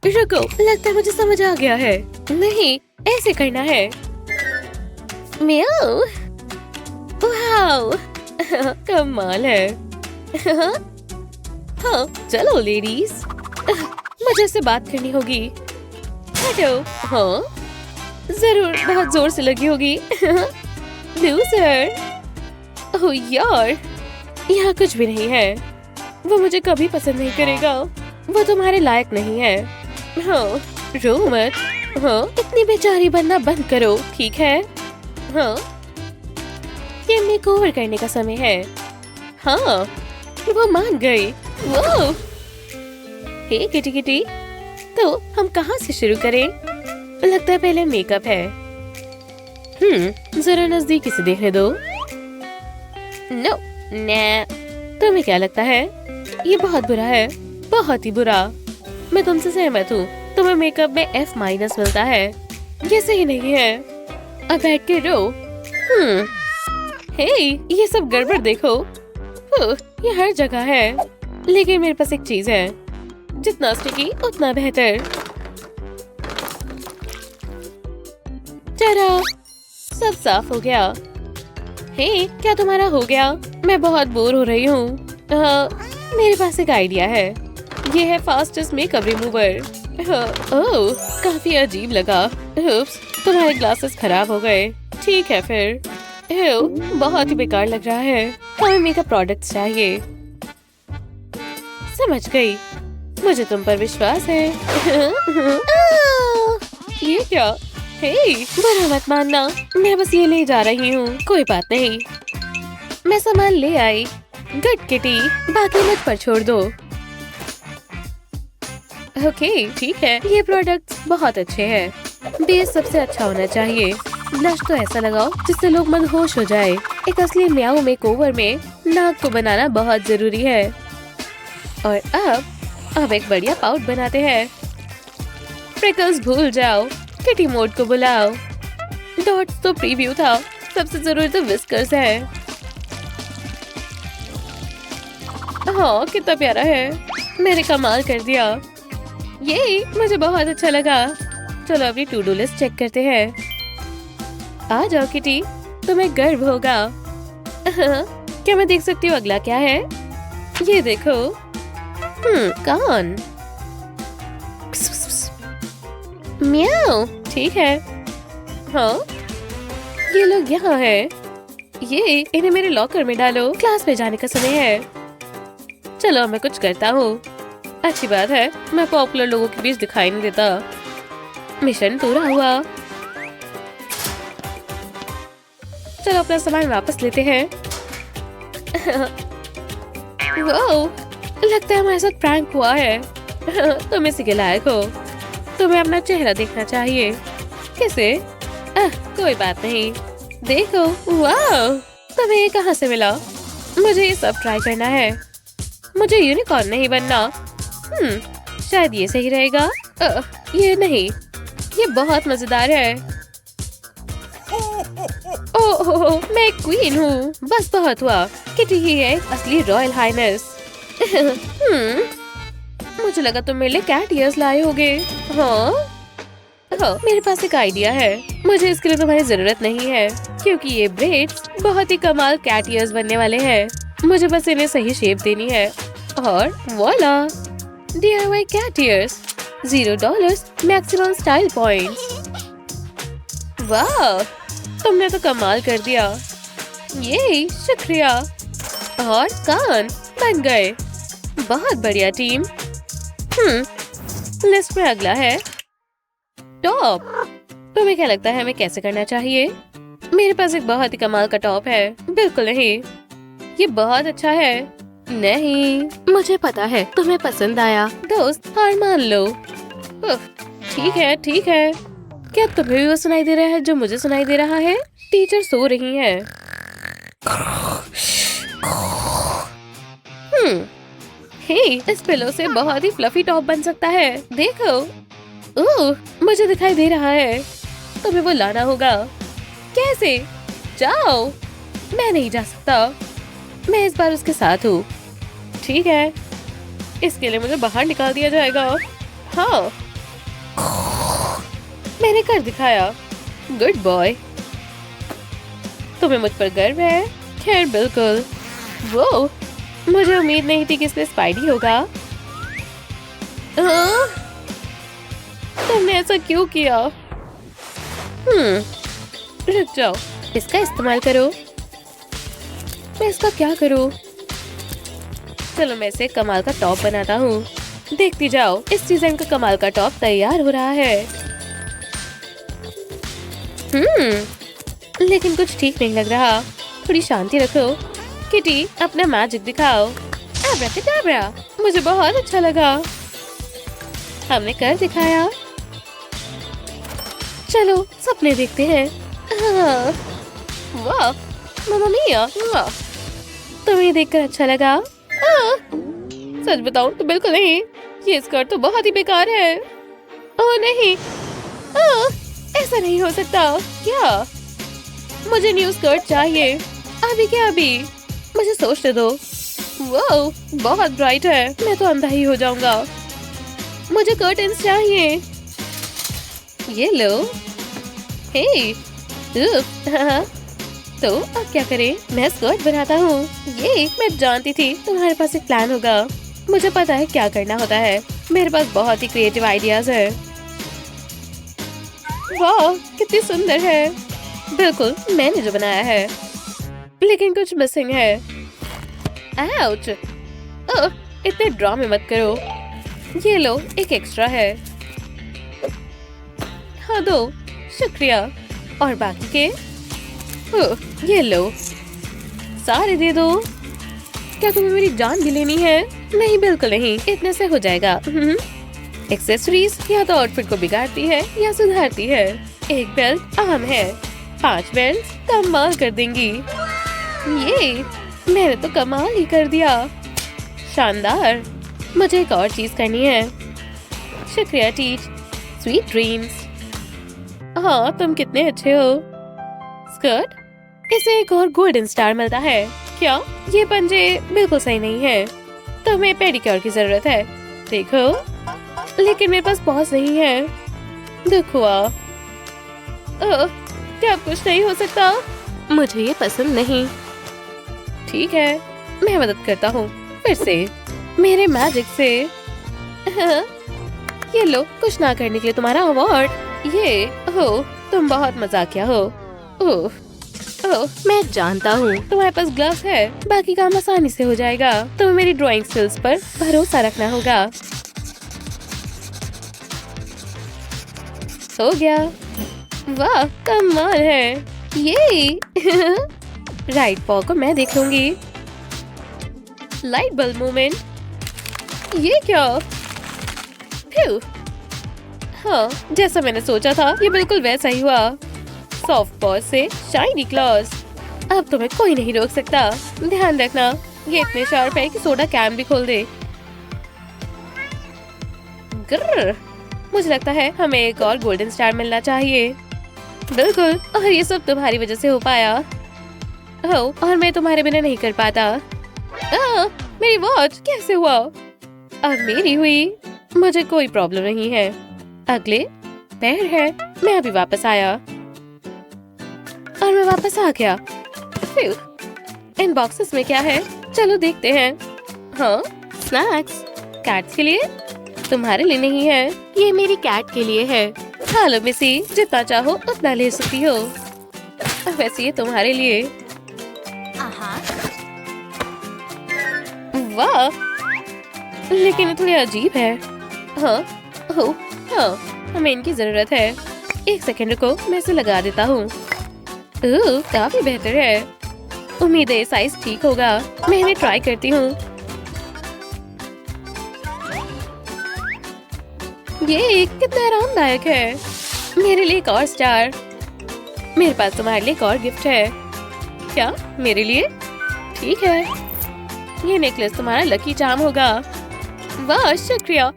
रुको, लगता है मुझे समझ आ गया है। नहीं, ऐसे करना है। म्याऊ, वाओ, कमाल है। हाँ, चलो लेडीज, मुझे इससे बात करनी होगी। हटो। हाँ, जरूर बहुत जोर से लगी होगी। लूजर। ओह यार, यहाँ कुछ भी नहीं है। वो मुझे कभी पसंद नहीं करेगा। वो तुम्हारे लायक नहीं है। हाँ, रो मत। हाँ, इतनी बेचारी बनना बंद करो, ठीक है? हाँ, ये मेकओवर करने का समय है। हाँ, वो मान गई। वो हे किटी किटी, तो हम कहाँ से शुरू करें? लगता है पहले मेकअप है। जरा नजदीकी से देखने दो। नो, ना, तुम्हें क्या लगता है? ये बहुत बुरा है, बहुत ही बुरा। मैं तुमसे सहमत हूँ। तुम्हें मेकअप में F- मिलता है। ये सही नहीं है। अब बैठ के रो। हे, ये सब गड़बड़ देखो। ये हर जगह है। लेकिन मेरे पास एक चीज है, जितना स्टिकी उतना बेहतर। चलो, सब साफ हो गया। हे, क्या तुम्हारा हो गया? मैं बहुत बोर हो रही हूँ। मेरे पास एक आइडिया है। ये है फास्टेस्ट मेकअप रिमूवर। ओह, काफी अजीब लगा। उप्स, तुम्हारे ग्लासेस खराब हो गए। ठीक है फिर। बहुत ही बेकार लग रहा है। हमें मेकअप प्रोडक्ट्स चाहिए। समझ गई, मुझे तुम पर विश्वास है। ये क्या? हे, बुरा मत मानना, मैं बस ये ले जा रही हूँ। कोई बात नहीं, मैं सामान ले आई। गुड किटी, बाकी मुझ पर छोड़ दो। ओके, ठीक है। ये प्रोडक्ट्स बहुत अच्छे हैं। बेस सबसे अच्छा होना चाहिए। ब्लश तो ऐसा लगाओ जिससे लोग मदहोश हो जाए। एक असली म्याऊ मेकओवर में नाक को बनाना बहुत जरूरी है। और अब एक बढ़िया पाउट बनाते हैं। फ्रिकल्स भूल जाओ, किटी मोड को बुलाओ। डॉट्स तो प्रीव्यू था, सबसे जरूरी तो विस्कर्स है। हाँ, कितना प्यारा है। मैंने कमाल कर दिया। ये मुझे बहुत अच्छा लगा। चलो अपनी टू डू लिस्ट चेक करते हैं। आ जाओ किटी, तुम्हें गर्व होगा। क्या मैं देख सकती हूँ अगला क्या है? ये देखो। कान। म्याऊ, ठीक है। हाँ, ये लोग यहाँ है। ये इन्हें मेरे लॉकर में डालो। क्लास में जाने का समय है। चलो मैं कुछ करता हूँ। अच्छी बात है, मैं पॉपुलर लोगों के बीच दिखाई नहीं देता। मिशन पूरा हुआ। चलो अपना सामान वापस लेते हैं। वो, लगता है हमारे साथ प्रैंक हुआ है। तुम इसी के लायक हो। तुम्हें अपना चेहरा देखना चाहिए। कैसे? कोई बात नहीं। देखो, वाह, तुम्हें ये कहाँ से मिला? मुझे ये सब ट्राई करना है। मुझे यूनिकॉर्न नहीं बनना। शायद ये सही रहेगा। ये नहीं, ये बहुत मजेदार है। ओह, मैं एक क्वीन हूँ। बस बहुत हुआ। किटी ही है असली रॉयल हाइनेस। मुझे लगा तुम मेरे लिए कैट ईयर्स लाए होगे। हाँ, मेरे पास एक आइडिया है। मुझे इसके लिए तुम्हारी जरूरत नहीं है, क्योंकि ये ब्रेड्स बहुत ही कमाल कैट ईयर्स बनने वाले हैं। मुझे बस इन्हें सही शेप देनी है और voila, DIY cat ears, $0 maximum style points. वाह, तुमने तो कमाल कर दिया। ये शुक्रिया। और कान बन गए। बहुत बढ़िया टीम। लिस्ट में अगला है टॉप। तुम्हें क्या लगता है हमें कैसे करना चाहिए? मेरे पास एक बहुत ही कमाल का टॉप है। बिल्कुल नहीं, ये बहुत अच्छा है। नहीं, मुझे पता है तुम्हें पसंद आया। दोस्त, हार मान लो। ठीक है, ठीक है। क्या तुम्हें भी वो सुनाई दे रहा है जो मुझे सुनाई दे रहा है? टीचर सो रही है। हे, इस पिलो से बहुत ही फ्लफी टॉप बन सकता है। देखो। ओह, मुझे दिखाई दे रहा है। तुम्हें वो लाना होगा। कैसे? जाओ। मैं नहीं जा सकता। मैं इस बार उसके साथ हूँ। ठीक है, इसके लिए मुझे बाहर निकाल दिया जाएगा। हाँ, मैंने कर दिखाया। Good boy. तुम्हें मुझ पर गर्व है? खैर बिल्कुल। वो मुझे उम्मीद नहीं थी कि इसमें स्पाइडी होगा। तुमने ऐसा क्यों किया? रुक जाओ, इसका इस्तेमाल करो। मैं इसका क्या करूं? चलो मैं इसे कमाल का टॉप बनाता हूँ। देखती जाओ, इस डिजाइन का कमाल का टॉप तैयार हो रहा है। लेकिन कुछ ठीक नहीं लग रहा। थोड़ी शांति रखो। किटी, अपना मैजिक दिखाओ। एब्राकैडाब्रा, मुझे बहुत अच्छा लगा। हमने कर दिखाया। चलो सपने देखते हैं। वाह, मम्मा मिया, वाह। तुम्हें देखकर अच्छा लगा? सच बताऊं तो बिल्कुल नहीं। ये स्कर्ट तो बहुत ही बेकार है। ओह नहीं, ऐसा नहीं हो सकता। क्या? मुझे न्यू स्कर्ट चाहिए। अभी क्या अभी? मुझे सोचने दो। वाह, बहुत ब्राइट है। मैं तो अंधा ही हो जाऊंगा। मुझे कर्टन्स चाहिए। ये लो। हे, तो अब क्या करें? मैं स्कर्ट बनाता हूँ। ये मैं जानती थी तुम्हारे पास एक प्लान होगा। मुझे पता है क्या करना होता है। मेरे पास बहुत ही क्रिएटिव आइडियाज है। वाह, कितनी सुंदर है। बिल्कुल मैंने जो बनाया है, लेकिन कुछ मिसिंग है। आउच! इतने ड्रामे मत करो। ये लो, एक एक्स्ट्रा है। हाँ दो, शुक्रिया। और बाकी के? ये लो, सारे दे दो। क्या तुम्हें मेरी जान भी लेनी है? नहीं बिल्कुल नहीं, इतने से हो जाएगा। एक्सेसरीज या तो आउटफिट को बिगाड़ती है या सुधारती है। एक बेल्ट अहम है, 5 बेल्ट कमाल कर देंगी। ये मैंने तो कमाल ही कर दिया। शानदार। मुझे एक और चीज करनी है। शुक्रिया टीच। Sweet dreams. हाँ, तुम कितने अच्छे हो। स्कर्ट, इसे एक और गोल्डन स्टार मिलता है। क्या? ये पंजे बिल्कुल सही नहीं है। तुम्हें पेडिक्योर की जरूरत है। देखो, लेकिन मेरे पास पॉज नहीं है। दुख हुआ। क्या कुछ नहीं हो सकता? मुझे ये पसंद नहीं। ठीक है, मैं मदद करता हूँ। फिर से मेरे मैजिक से। ये लो, कुछ ना करने के लिए तुम्हारा अवार्ड। ये हो, तुम बहुत मजाकिया हो। ओह, मैं जानता हूँ तुम्हारे पास ग्लव्स है। बाकी काम आसानी से हो जाएगा। तुम्हें मेरी ड्राइंग स्किल्स पर भरोसा रखना होगा। हो गया। वाह, कमाल है। ये राइट पॉ को मैं देख लूंगी। Light bulb movement. ये क्या? फ्यू। हाँ, जैसा मैंने सोचा था, ये बिल्कुल वैसा ही हुआ। सॉफ्ट पॉज से शाइनी क्लॉज। अब तुम्हें कोई नहीं रोक सकता। ध्यान रखना, ये इतने शार्प है कि सोडा कैन भी खोल दे। ग्रर, मुझे लगता है हमें एक और गोल्डन स्टार मिलना चाहिए। बिल्कुल, और ये सब तुम्हारी वजह से हो पाया। और मैं तुम्हारे बिना नहीं कर पाता। मेरी वॉच कैसे हुआ? अब मेरी हुई। मुझे कोई प्रॉब्लम नहीं है। अगले पैर है। मैं अभी वापस आया और मैं वापस आ गया। इन बॉक्सेस में क्या है? चलो देखते हैं। हाँ, स्नैक्स। कैट्स के लिए? तुम्हारे लिए नहीं है, ये मेरी कैट के लिए है। खा लो मिसी, जितना चाहो उतना ले सकती हो। वैसे ये तुम्हारे लिए। वाह, लेकिन ये थोड़ी अजीब है। हाँ, हाँ, हमें इनकी जरूरत है। एक सेकंड रुको, मैं इसे लगा देता हूँ। काफी बेहतर है। उम्मीद है साइज ठीक होगा। मैं इन्हें ट्राई करती हूँ। ये कितना आरामदायक है। मेरे लिए एक और स्टार। मेरे पास तुम्हारे लिए एक और गिफ्ट है। क्या? मेरे लिए? ठीक है, ये नेकलेस तुम्हारा लकी चार्म होगा। वाह, शुक्रिया।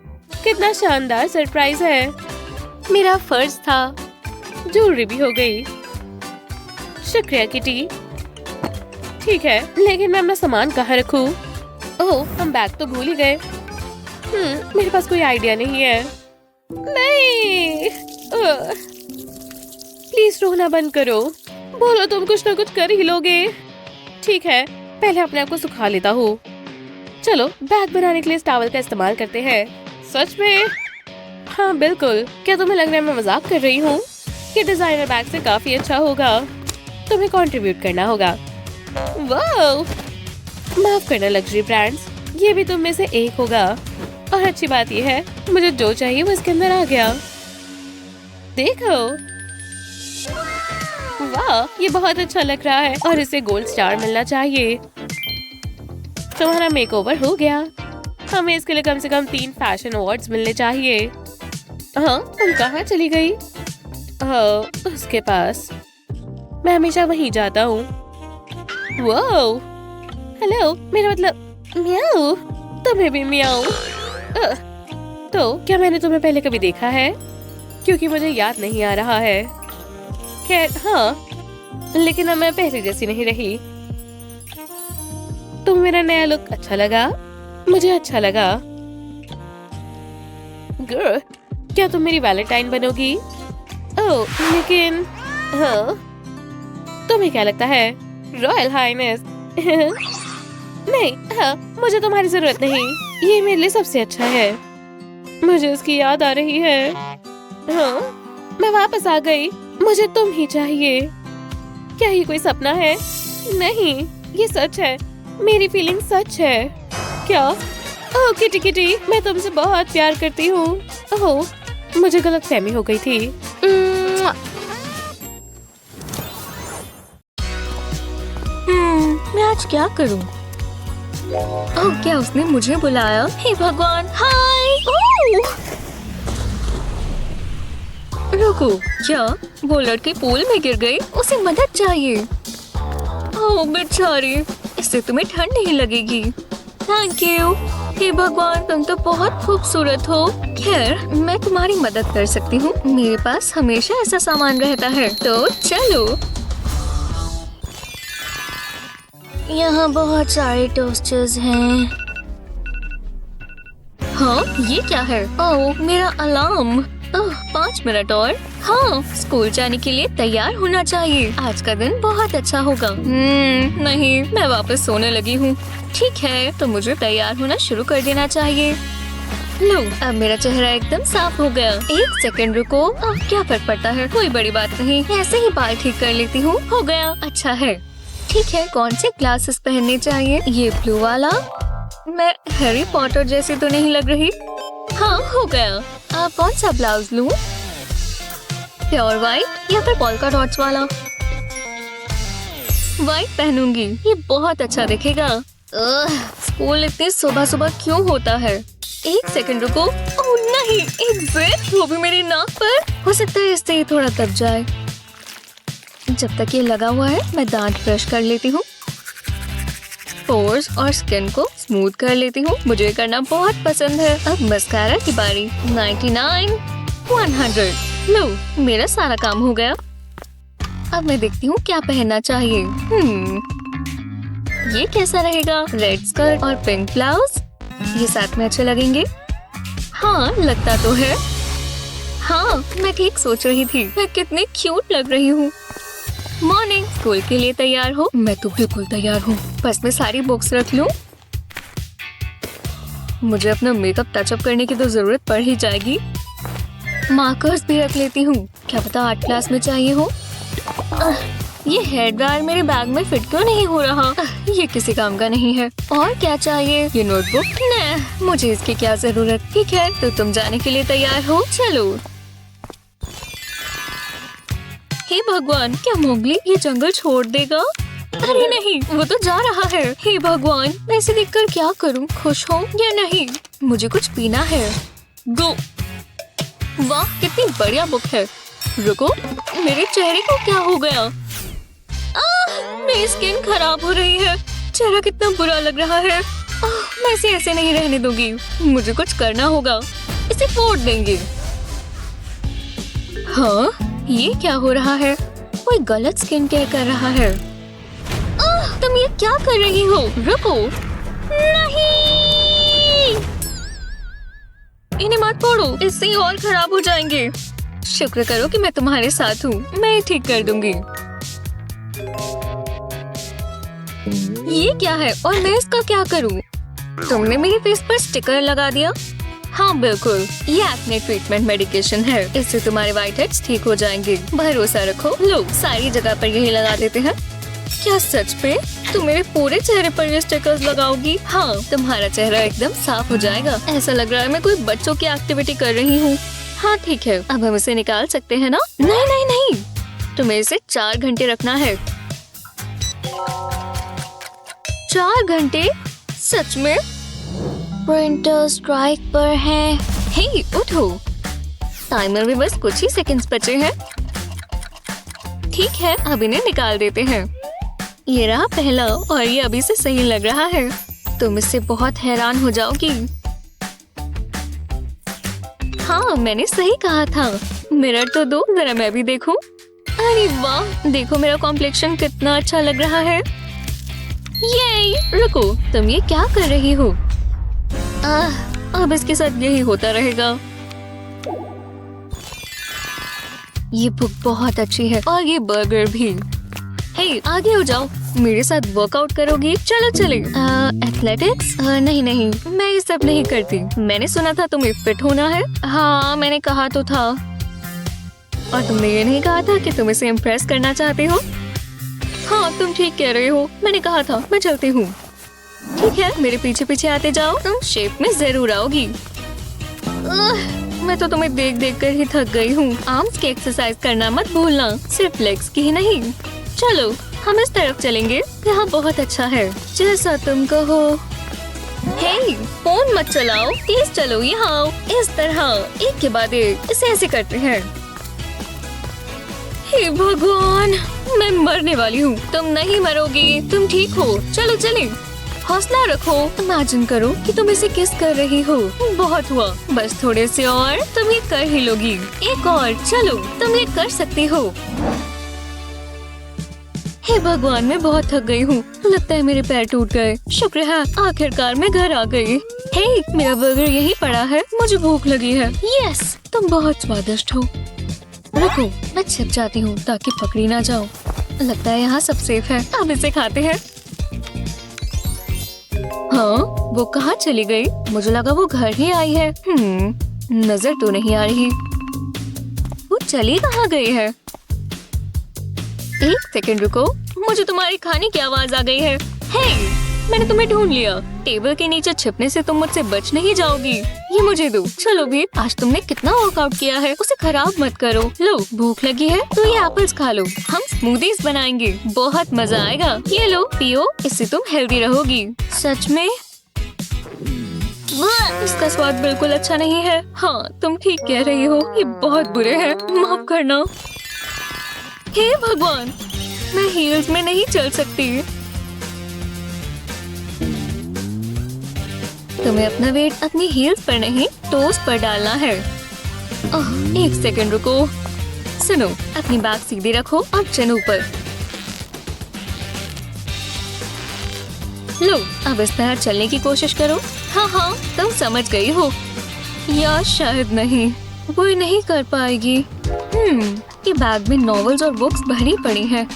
कितना शानदार सरप्राइज है। मेरा फर्ज था। ज्वेलरी भी हो गई। शुक्रिया किटी। ठीक है, लेकिन मैं अपना सामान कहाँ रखूं? ओह, हम बैग तो भूल ही गए। मेरे पास कोई आइडिया नहीं है। नहीं, प्लीज रोना बंद करो। बोलो तुम कुछ ना कुछ कर ही लोगे। ठीक है, पहले अपने आप को सुखा लेता हूँ। चलो बैग बनाने के लिए इस टॉवल का इस्तेमाल करते हैं। सच में? हाँ बिल्कुल। क्या तुम्हें लग रहा है मैं मजाक कर रही हूँ? ये डिजाइनर बैग से काफी अच्छा होगा। तुम्हें कंट्रीब्यूट करना होगा। वाह! माफ करना लग्जरी ब्रांड्स, ये भी तुम में से एक होगा। और अच्छी बात ये है, मुझे जो चाहिए वो इसके अंदर आ गया। देखो, वाह, ये बहुत अच्छा लग रहा है और इसे गोल्ड स्टार मिलना चाहिए। तुम्हारा मेकओवर हो गया। हमें इसके लिए कम से कम 3 फैशन अवार्ड्स मिलने चाहिए। हाँ, तुम कहाँ चली गई? उसके पास। मैं हमेशा वहीं जाता हूँ। वाओ, हेलो, मेरा मतलब म्याऊ। तुम्हें भी म्याऊ। तो क्या मैंने तुम्हें पहले कभी देखा है? क्योंकि मुझे याद नहीं आ रहा है। खैर हाँ, लेकिन अब मैं पहले जैसी नहीं रही। तुम्हें मेरा नया लुक अच्छा लगा? मुझे अच्छा लगा। गर्ल, क्या तुम मेरी वैलेंटाइन बनोगी? ओह, लेकिन हाँ, तुम्हें क्या लगता है रॉयल हाइनेस? नहीं, हाँ, मुझे तुम्हारी जरूरत नहीं। ये मेरे लिए सबसे अच्छा है। मुझे उसकी याद आ रही है। हाँ, मैं वापस आ गई। मुझे तुम ही चाहिए। क्या ये कोई सपना है? नहीं, ये सच है। मेरी फीलिंग सच है। क्या? ओह किटी किटी, मैं तुमसे बहुत प्यार करती हूँ। ओह, मुझे गलतफहमी हो गई थी। मैं आज क्या करूं? ओह, क्या उसने मुझे बुलाया? हे भगवान, हाय! ओह! रुको, क्या वो लड़की पूल में गिर गई? उसे मदद चाहिए। ओह बेचारी, इससे तुम्हें ठंड नहीं लगेगी। Thank you. हे भगवान, तुम तो बहुत खूबसूरत हो। खैर, मैं तुम्हारी मदद कर सकती हूँ। मेरे पास हमेशा ऐसा सामान रहता है। तो चलो। यहाँ बहुत सारे टोस्टर्स हैं। हाँ, ये क्या है? ओह, मेरा अलार्म। ओह, 5 मिनट और। हाँ, स्कूल जाने के लिए तैयार होना चाहिए। आज का दिन बहुत अच्छा होगा। नहीं, मैं वापस सोने लगी हूँ। ठीक है, तो मुझे तैयार होना शुरू कर देना चाहिए। लो, अब मेरा चेहरा एकदम साफ हो गया। 1 सेकंड रुको। अब क्या फर्क पड़ता है? कोई बड़ी बात नहीं, ऐसे ही बाल ठीक कर लेती हूँ। हो गया, अच्छा है। ठीक है, कौन से ग्लासेस पहनने चाहिए? ये ब्लू वाला। मैं हैरी पॉटर जैसी तो नहीं लग रही? हाँ, हो गया। अब कौन सा ब्लाउज लूं? प्योर व्हाइट या फिर पोल्का डॉट्स वाला? व्हाइट पहनूंगी, ये बहुत अच्छा दिखेगा। स्कूल इतनी सुबह सुबह क्यों होता है? 1 सेकंड रुको। ओह नहीं, एक जिप, वो भी मेरी नाक पर। हो सकता है इससे ये थोड़ा दब जाए। जब तक ये लगा हुआ है, मैं दांत ब्रश कर लेती हूँ। पोर्स और स्किन को स्मूथ कर लेती हूँ। मुझे करना बहुत पसंद है। अब मस्कारा की बारी। 99, 100। लो, मेरा सारा काम हो गया। अब मैं देखती हूँ क्या पहनना चाहिए। ये कैसा रहेगा? रेड स्कर्ट और पिंक ब्लाउज, ये साथ में अच्छे लगेंगे। हाँ, लगता तो है। हाँ, मैं ठीक सोच रही थी। मैं कितनी क्यूट लग रही हूँ। मॉर्निंग, स्कूल के लिए तैयार हो? मैं तो बिल्कुल तैयार हूँ। बस मैं सारी बुक्स रख लूँ। मुझे अपना मेकअप टचअप करने की तो जरूरत पड़ ही जाएगी। मार्कर्स भी रख लेती हूँ, क्या पता आर्ट क्लास में चाहिए हो। ये हेयर ड्रायर मेरे बैग में फिट क्यों नहीं हो रहा? ये किसी काम का नहीं है। और क्या चाहिए? ये नोटबुक? नहीं, मुझे इसकी क्या जरूरत। ठीक है, तो तुम जाने के लिए तैयार हो? चलो। हे भगवान, क्या मोगली ये जंगल छोड़ देगा? अरे नहीं, वो तो जा रहा है। हे भगवान, मैं इसे देखकर क्या करूं? खुश हो या नहीं? मुझे कुछ पीना है। गो। वाह, कितनी बढ़िया बुक है। रुको, मेरे चेहरे को क्या हो गया? मेरी स्किन खराब हो रही है। चेहरा कितना बुरा लग रहा है। मैं इसे ऐसे नहीं रहने दूंगी। मुझे कुछ करना होगा। इसे फोड़ देंगे। हाँ, ये क्या हो रहा है? कोई गलत स्किन केयर कर रहा है। तुम ये क्या कर रही हो? रुको। नहीं, इन्हें मत फोड़ो, इससे और खराब हो जाएंगे। शुक्र करो कि मैं तुम्हारे साथ हूँ, मैं ठीक कर दूंगी। ये क्या है और मैं इसका क्या करूँ? तुमने मेरे फेस पर स्टिकर लगा दिया। हाँ बिल्कुल, ये एक्ने ट्रीटमेंट मेडिकेशन है, इससे तुम्हारे व्हाइट हेड्स ठीक हो जाएंगे। भरोसा रखो। लो, सारी जगह पर यही लगा देते हैं। क्या सच में तुम मेरे पूरे चेहरे पर ये स्टिकर्स लगाओगी? हाँ, तुम्हारा चेहरा एकदम साफ हो जाएगा। ऐसा लग रहा है मैं कोई बच्चों की एक्टिविटी कर रही हूँ। हाँ ठीक है, अब हम इसे निकाल सकते हैं ना? नहीं नहीं नहीं, तुम्हें इसे 4 घंटे रखना है। 4 घंटे? सच में? प्रिंटर स्ट्राइक पर है। हे, उठो। टाइमर में बस कुछ ही सेकंड्स बचे हैं। ठीक है, अब इन्हें निकाल देते हैं। ये रहा पहला और ये अभी से सही लग रहा है। तुम इससे बहुत हैरान हो जाओगी। हाँ, मैंने सही कहा था। मिरर तो दो, जरा मैं भी देखूं। अरे वाह, देखो मेरा कॉम्प्लेक्शन कितना अच्छा लग रहा है। ये रुको, तुम ये क्या कर रही हो? अब इसके साथ यही होता रहेगा। ये बुक बहुत अच्छी है और ये बर्गर भी। हे, आगे हो जाओ, मेरे साथ वर्कआउट करोगी? चलो चले। एथलेटिक्स? नहीं नहीं, मैं ये सब नहीं करती। मैंने सुना था तुम्हें फिट होना है। हाँ, मैंने कहा तो था। और तुमने ये नहीं कहा था कि तुम इसे इम्प्रेस करना चाहते हो? हाँ, तुम ठीक कह रहे हो। मैंने कहा था। मैं चलती हूँ। ठीक है, मेरे पीछे पीछे आते जाओ। तुम शेप में जरूर आओगी। मैं तो तुम्हें देख देख कर ही थक गई हूँ। आर्म्स की एक्सरसाइज करना मत भूलना, सिर्फ लेग्स की ही नहीं। चलो, हम इस तरफ चलेंगे। यहाँ बहुत अच्छा है। जैसा तुम कहो। हे, फोन मत चलाओ, तेज चलो। यहाँ आओ, इस तरह एक के बाद एक। इसे ऐसे करते हैं। हे भगवान, मैं मरने वाली हूँ। तुम नहीं मरोगी, तुम ठीक हो। चलो चले। हौसला रखो। इमेजिन करो कि तुम इसे किस कर रही हो। बहुत हुआ, बस थोड़े से और, तुम ये कर ही लोगी। एक और, चलो, तुम ये कर सकती हो। हे भगवान, मैं बहुत थक गई हूँ। लगता है मेरे पैर टूट गए। शुक्र है आखिरकार मैं घर आ गई। हे, मेरा बर्गर यहीं पड़ा है। मुझे भूख लगी है। यस, तुम बहुत स्वादिष्ट हो। रुको, मैं छिप जाती हूँ ताकि पकड़ी ना जाओ। लगता है यहाँ सब सेफ है। अब इसे खाते हैं। हाँ, वो कहाँ चली गई? मुझे लगा वो घर ही आई है। नजर तो नहीं आ रही। वो चली कहाँ गई है? एक सेकंड रुको, मुझे तुम्हारी खाने की आवाज आ गई है। हे, मैंने तुम्हें ढूंढ लिया। टेबल के नीचे छिपने से तुम मुझसे बच नहीं जाओगी। ये मुझे दो। चलो भी, आज तुमने कितना वर्कआउट किया है, उसे खराब मत करो। लो, भूख लगी है तो ये एप्पल्स खा लो। हम स्मूदीज बनाएंगे, बहुत मजा आएगा। ये लो, पियो, इससे तुम हेल्दी रहोगी। सच में? इसका स्वाद बिल्कुल अच्छा नहीं है। हाँ, तुम ठीक कह रही हो, ये बहुत बुरे हैं। माफ करना। हे भगवान, मैं हील्स में नहीं चल सकती। तुम्हें अपना वेट अपनी हील्स पर नहीं, टोस पर डालना है। एक सेकंड रुको। सुनो, अपनी बैक सीधी रखो और चेन ऊपर। लो, अब इस तरह चलने की कोशिश करो। हाँ, तुम समझ गई हो। या शायद नहीं, वो ये नहीं कर पाएगी। ये बैग में नॉवेल्स और बुक्स भरी पड़ी हैं।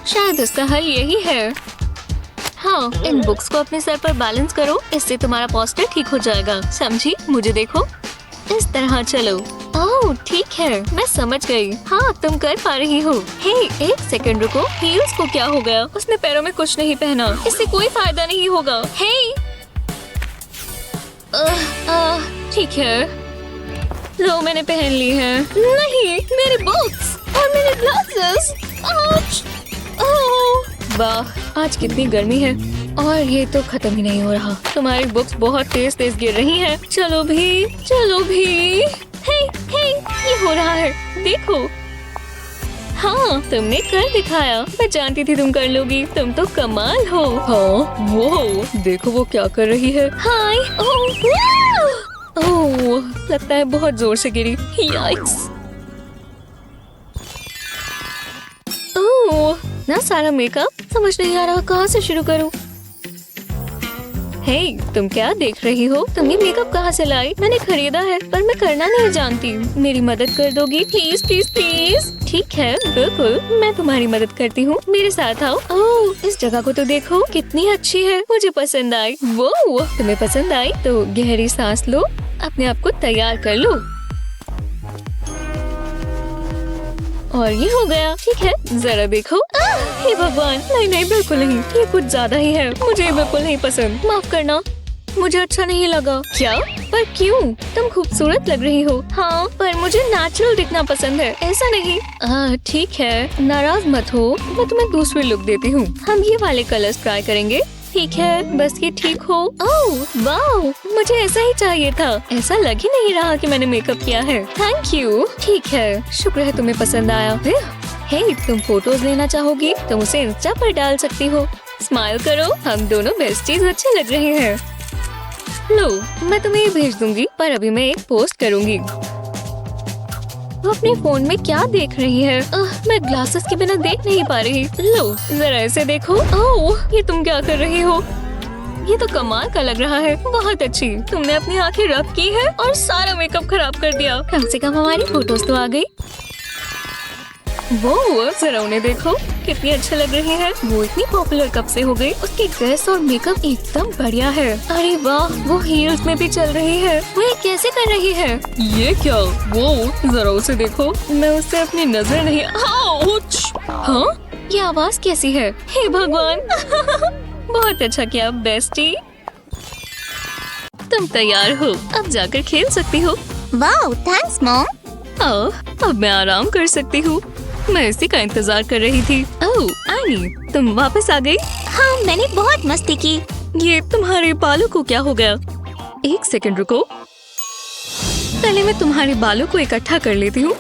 शायद इसका हल यही है। हाँ, इन बुक्स को अपने सर पर बैलेंस करो, इससे तुम्हारा पोस्टर ठीक हो जाएगा। समझी? मुझे देखो, इस तरह चलो। ओह, ठीक है, मैं समझ गई। हाँ, तुम कर पा रही हो। हे, एक सेकंड रुको। हील्स को क्या हो गया? उसने पैरों में कुछ नहीं पहना, इससे कोई फायदा नहीं होगा। हे, ठीक है, लो, मैंने पहन ली है। नहीं, मेरे बुक्स और मेरे ग्लासेस। वाह, आज कितनी गर्मी है और ये तो खत्म ही नहीं हो रहा। तुम्हारी बुक्स बहुत तेज तेज गिर रही हैं। चलो भी, चलो भी। हे, ये हो रहा है, देखो। हाँ, तुमने कर दिखाया। मैं जानती थी तुम कर लोगी। तुम तो कमाल हो। हाँ, वो देखो वो क्या कर रही है। हाय, ओह, लगता है बहुत जोर से गिरी। याइक्स। ओह, ना सारा मेकअप, समझ नहीं आ रहा कहाँ से शुरू करूं। हे, तुम क्या देख रही हो? तुम ये मेकअप कहाँ से लाई? मैंने खरीदा है पर मैं करना नहीं जानती। मेरी मदद कर दोगी प्लीज प्लीज प्लीज? ठीक है, बिल्कुल, मैं तुम्हारी मदद करती हूँ। मेरे साथ आओ। ओह, इस जगह को तो देखो, कितनी अच्छी है। मुझे पसंद आई। वो तुम्हें पसंद आई तो गहरी सांस लो, अपने आप को तैयार कर लो। और ये हो गया। ठीक है, जरा देखो। हे भगवान, नहीं नहीं, बिल्कुल नहीं, ये कुछ ज्यादा ही है। मुझे ये बिल्कुल नहीं पसंद, माफ करना, मुझे अच्छा नहीं लगा। क्या? पर क्यों? तुम खूबसूरत लग रही हो। हाँ, पर मुझे नेचुरल दिखना पसंद है, ऐसा नहीं। ठीक है, नाराज मत हो, मैं तुम्हें दूसरी लुक देती हूँ। हम ये वाले कलर्स ट्राई करेंगे। ठीक है, बस ये ठीक हो। ओह वाह, मुझे ऐसा ही चाहिए था। ऐसा लग ही नहीं रहा कि मैंने मेकअप किया है। Thank you. ठीक है, शुक्र है तुम्हें पसंद आया। हे, तुम फोटोज लेना चाहोगी? तुम उसे इंस्टा पर डाल सकती हो। स्माइल करो, हम दोनों बेस्टीज अच्छे लग रहे हैं। लो, मैं तुम्हें ये भेज दूंगी, पर अभी मैं एक पोस्ट करूंगी। वो अपने फोन में क्या देख रही है? मैं ग्लासेस के बिना देख नहीं पा रही। लो, जरा ऐसे देखो। ओह, ये तुम क्या कर रही हो? ये तो कमाल का लग रहा है। बहुत अच्छी। तुमने अपनी आंखें रब की है और सारा मेकअप खराब कर दिया। कम से कम हमारी फोटोज तो आ गई। वो जरा उन्हें देखो, कितनी अच्छे लग रही है। वो इतनी पॉपुलर कब से हो गई? उसकी ड्रेस और मेकअप एकदम बढ़िया है। अरे वाह, वो हील्स में भी चल रही है। वो ये कैसे कर रही है? ये क्या? वो जरा उसे देखो, मैं उससे अपनी नजर नहीं। हाँ, ये आवाज कैसी है? हे भगवान। बहुत अच्छा किया बेस्टी। तुम तैयार हो, अब जाकर खेल सकती हो। वाह, थैंक्स मॉम। अब मैं आराम कर सकती हूँ। मैं इसी का इंतजार कर रही थी। ओह, एनी, तुम वापस आ गई? हाँ, मैंने बहुत मस्ती की। ये तुम्हारे बालों को क्या हो गया? एक सेकंड रुको, पहले मैं तुम्हारे बालों को इकट्ठा कर लेती हूँ।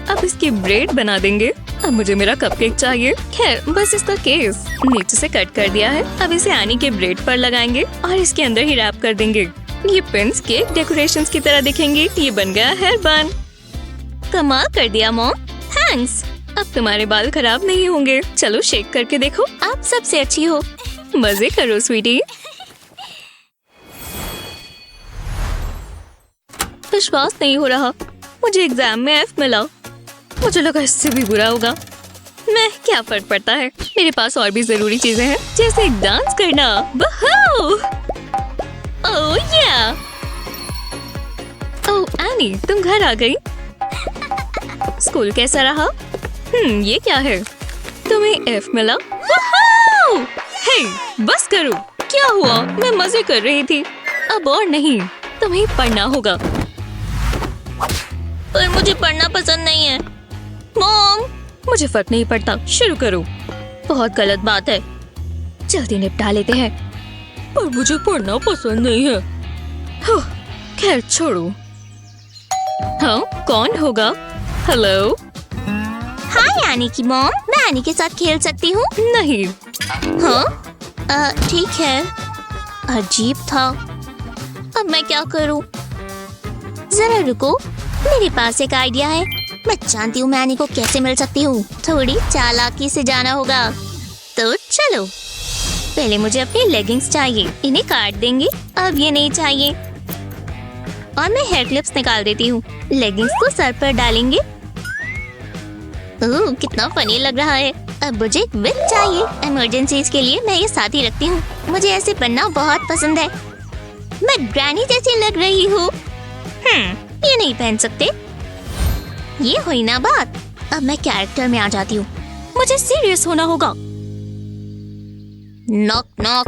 अब इसकी ब्रेड बना देंगे। अब मुझे मेरा कपकेक चाहिए। खैर, बस इसका केस नीचे से कट कर दिया है। अब इसे एनी के ब्रेड पर लगाएंगे और इसके अंदर ही रैप कर देंगे। ये पिन्स केक डेकोरेशंस की तरह दिखेंगे। ये बन गया हेयर बन। कमाल कर दिया मॉम, थैंक्स। अब तुम्हारे बाल खराब नहीं होंगे। चलो शेक करके देखो, आप सबसे अच्छी हो। मजे करो स्वीटी। विश्वास नहीं हो रहा, मुझे एग्जाम में F मिला। मुझे लगा इससे भी बुरा होगा। मैं क्या फर्क पड़ता है, मेरे पास और भी जरूरी चीजें हैं, जैसे डांस करना। ओह या, ओह एनी, तुम घर आ गई। स्कूल कैसा रहा? ये क्या है? तुम्हें F मिला? हे, बस करो। क्या हुआ? मैं मजे कर रही थी। अब और नहीं, तुम्हें पढ़ना होगा। पर मुझे पढ़ना पसंद नहीं है मॉम। मुझे फर्क नहीं पड़ता, शुरू करो। बहुत गलत बात है, जल्दी निपटा लेते हैं। पर मुझे पढ़ना पसंद नहीं है। खैर छोड़ो। हाँ, कौन होगा? हेलो। हाय एनी की मॉम, मैं एनी के साथ खेल सकती हूँ? नहीं। हाँ, ठीक है। अजीब था, अब मैं क्या करूँ? जरा रुको, मेरे पास एक आइडिया है। मैं जानती हूँ मैं एनी को कैसे मिल सकती हूँ। थोड़ी चालाकी से जाना होगा। तो चलो, पहले मुझे अपनी लेगिंग्स चाहिए, इन्हें काट देंगे। अब ये नहीं चाहिए और मैं हेयर क्लिप्स निकाल देती हूँ। लेगिंग्स को सर पर डालेंगे। ओह, कितना फनी लग रहा है। अब मुझे एक विग चाहिए, इमरजेंसीज के लिए मैं ये साथ ही रखती हूँ। मुझे ऐसे बनना बहुत पसंद है। मैं ग्रैनी जैसी लग रही हूँ। ये नहीं पहन सकते। ये हुई ना बात। अब मैं कैरेक्टर में आ जाती हूँ। मुझे सीरियस होना होगा। Knock knock.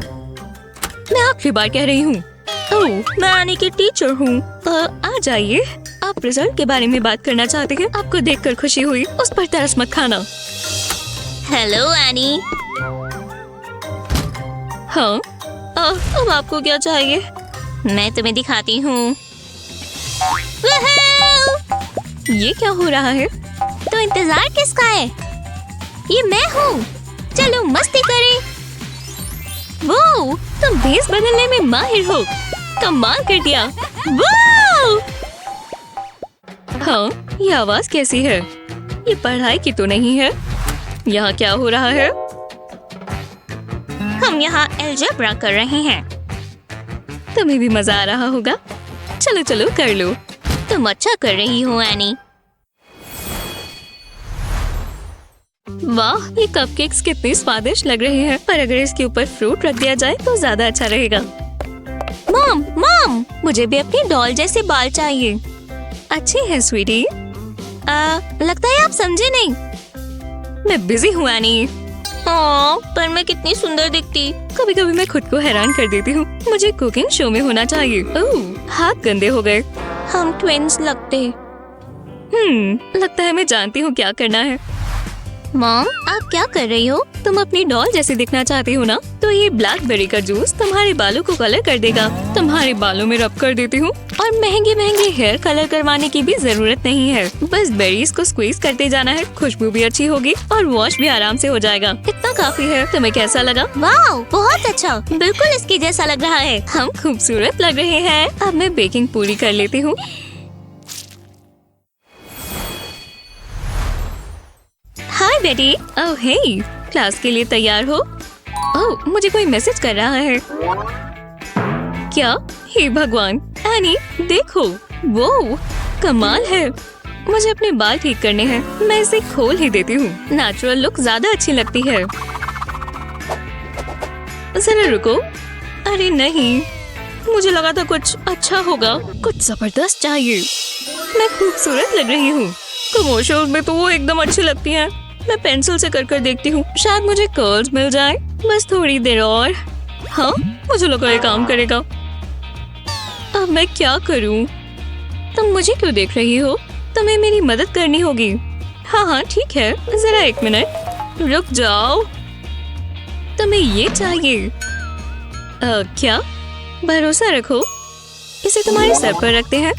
मैं आखिरी बार कह रही हूँ। ओह, मैं आने की टीचर हूँ। आ जाइए। आप रिजल्ट के बारे में बात करना चाहते हैं? आपको देखकर खुशी हुई, उस पर तरस मत खाना। Hello any. हाँ, अब आपको क्या चाहिए? मैं तुम्हें दिखाती हूँ। ये क्या हो रहा है? तो इंतजार किसका है? ये मैं हूँ। चलो मस्ती करें। वो, तुम भेस बदलने में माहिर हो। कमाल कर दिया। वाह! हाँ, ये आवाज कैसी है? ये पढ़ाई की तो नहीं है। यहाँ क्या हो रहा है? हम यहाँ अलजेब्रा कर रहे हैं। तुम्हें भी मजा आ रहा होगा। चलो चलो कर लो। तुम अच्छा कर रही हो एनी। वाह, ये कपकेक्स कितने स्वादिष्ट लग रहे हैं, पर अगर इसके ऊपर फ्रूट रख दिया जाए तो ज्यादा अच्छा रहेगा। मॉम मॉम, मुझे भी अपनी डॉल जैसे बाल चाहिए। अच्छी है स्वीटी। लगता है आप समझे नहीं। मैं बिजी हूँ एनी। पर मैं कितनी सुंदर दिखती। कभी कभी मैं खुद को हैरान कर देती हूँ। मुझे कुकिंग शो में होना चाहिए। ओह, हाथ गंदे हो गए। हम ट्विंस लगते। लगता है मैं जानती हूँ क्या करना है। मॉम, आप क्या कर रही हो? तुम अपनी डॉल जैसे दिखना चाहती हो ना, तो ये ब्लैकबेरी का जूस तुम्हारे बालों को कलर कर देगा। तुम्हारे बालों में रब कर देती हूँ, और महंगे महंगे हेयर कलर करवाने की भी जरूरत नहीं है। बस बेरीज को स्क्वीज करते जाना है, खुशबू भी अच्छी होगी और वॉश भी आराम से हो जाएगा। इतना काफी है। तुम्हें कैसा लगा? वाह, बहुत अच्छा, बिल्कुल इसके जैसा लग रहा है। हम खूबसूरत लग रहे हैं। अब मैं बेकिंग पूरी कर लेती हूँ। हाय बेटी। ओह हे, क्लास के लिए तैयार हो? ओह, मुझे कोई मैसेज कर रहा है। क्या? हे भगवान, एनी देखो, वो कमाल है। मुझे अपने बाल ठीक करने हैं। मैं इसे खोल ही देती हूँ। नेचुरल लुक ज्यादा अच्छी लगती है। जरा रुको। अरे नहीं, मुझे लगा था कुछ अच्छा होगा, कुछ जबरदस्त चाहिए। मैं खूबसूरत लग रही हूँ। कमर्शियल में तो वो एकदम अच्छी लगती हैं। मैं पेंसिल से कर देखती हूँ, शायद मुझे कर्ल्स मिल जाए। बस थोड़ी देर और। हाँ, मुझे लगा ये काम करेगा। अब मैं क्या करूँ? तुम मुझे क्यों देख रही हो? तुम्हें मेरी मदद करनी होगी। हाँ ठीक है, जरा 1 मिनट रुक जाओ। तुम्हें ये चाहिए? क्या? भरोसा रखो, इसे तुम्हारे सर पर रखते हैं।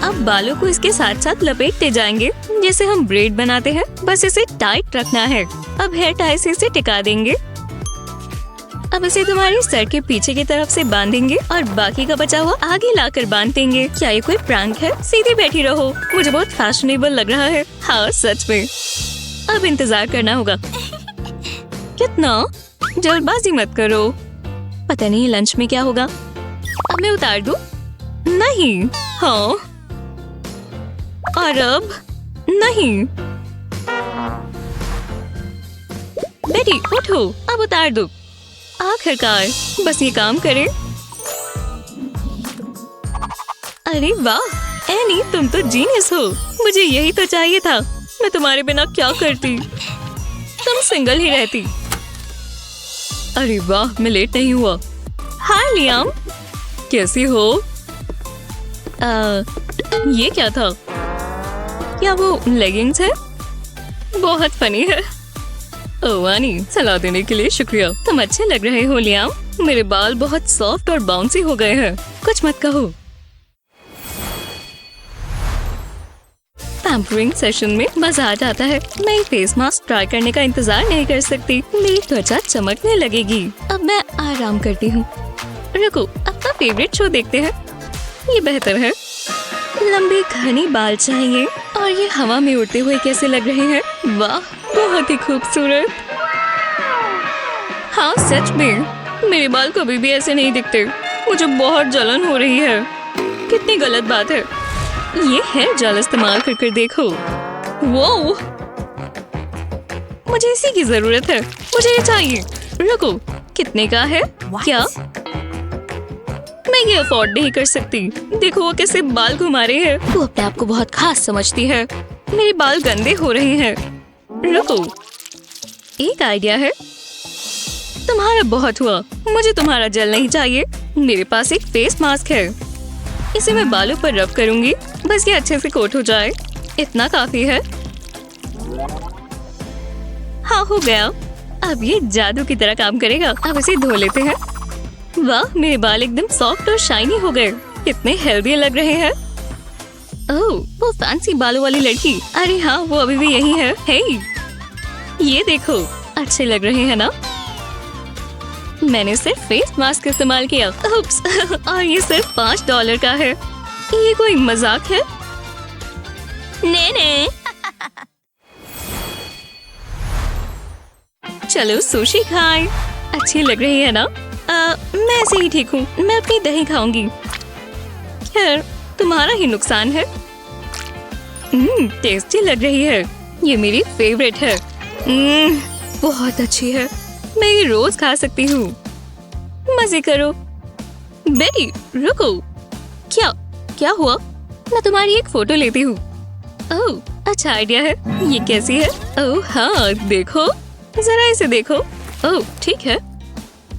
अब बालों को इसके साथ साथ लपेटते जाएंगे, जैसे हम ब्रेड बनाते हैं। बस इसे टाइट रखना है। अब हेयर टाई से इसे टिका देंगे। अब इसे तुम्हारे सर के पीछे की तरफ से बांधेंगे और बाकी का बचा हुआ आगे लाकर बांध देंगे। क्या ये कोई प्रैंक है? सीधी बैठी रहो। मुझे बहुत फैशनेबल लग रहा है। हाँ सच में। अब इंतजार करना होगा। कितना? जल्दबाजी मत करो। पता नहीं लंच में क्या होगा। अब मैं उतार दूं? नहीं। हाँ, और अब नहीं। बेटी उठो, अब उतार दो। आखिरकार बस ये काम करे। अरे वाह एनी, तुम तो जीनियस हो। मुझे यही तो चाहिए था। मैं तुम्हारे बिना क्या करती? तुम सिंगल ही रहती। अरे वाह, मैं लेट नहीं हुआ। हाय लियाम, कैसी हो? ये क्या था? क्या वो लेगिंग्स है? बहुत फनी है। ओह आनी, सलाह देने के लिए शुक्रिया। तुम अच्छे लग रहे हो लियाम। मेरे बाल बहुत सॉफ्ट और बाउंसी हो गए हैं। कुछ मत कहो। पैम्परिंग सेशन में मजा आ जाता है। मैं फेस मास्क ट्राई करने का इंतजार नहीं कर सकती। मेरी त्वचा चमकने लगेगी। अब मैं आराम करती हूँ। रुको, अपना फेवरेट शो देखते हैं। ये बेहतर है। लंबे घने बाल चाहिए, और ये हवा में उड़ते हुए कैसे लग रहे हैं? वाह, बहुत ही खूबसूरत। हाँ सच में, मेरे बाल कभी भी ऐसे नहीं दिखते। मुझे बहुत जलन हो रही है। कितनी गलत बात है। ये हेयर जेल इस्तेमाल कर देखो। वो मुझे इसी की जरूरत है। मुझे ये चाहिए। रुको, कितने का है? क्या मैं ये अफोर्ड नहीं कर सकती? देखो वो कैसे बाल घुमा रही है। वो अपने आप को बहुत खास समझती है। मेरे बाल गंदे हो रहे हैं। रुको, एक आइडिया है। तुम्हारा बहुत हुआ। मुझे तुम्हारा जेल नहीं चाहिए। मेरे पास एक फेस मास्क है। इसे मैं बालों पर रब करूंगी। बस ये अच्छे से कोट हो जाए, इतना काफी है। हाँ हो गया। अब ये जादू की तरह काम करेगा। अब इसे धो लेते हैं। वाह, मेरे बाल एकदम सॉफ्ट और शाइनी हो गए। कितने हेल्दी लग रहे हैं। ओह, वो फैंसी बालों वाली लड़की। अरे हाँ, वो अभी भी यही है। हे, ये देखो, अच्छे लग रहे हैं ना? मैंने सिर्फ फेस मास्क इस्तेमाल किया। उप्स, और ये सिर्फ $5 का है। ये कोई मजाक है? ने चलो सुशी खाएं। अच्छी लग रही है ना? मैं ऐसे ही ठीक हूँ, मैं अपनी दही खाऊंगी। खैर तुम्हारा ही नुकसान है। टेस्टी लग रही है, ये मेरी फेवरेट है। बहुत अच्छी है, मैं ये रोज खा सकती हूँ। मजे करो। बेटी रुको, क्या क्या हुआ? मैं तुम्हारी एक फोटो लेती हूँ। ओह अच्छा आइडिया है। ये कैसी है? ओह हाँ देखो, जरा इसे देखो। ओह ठीक है।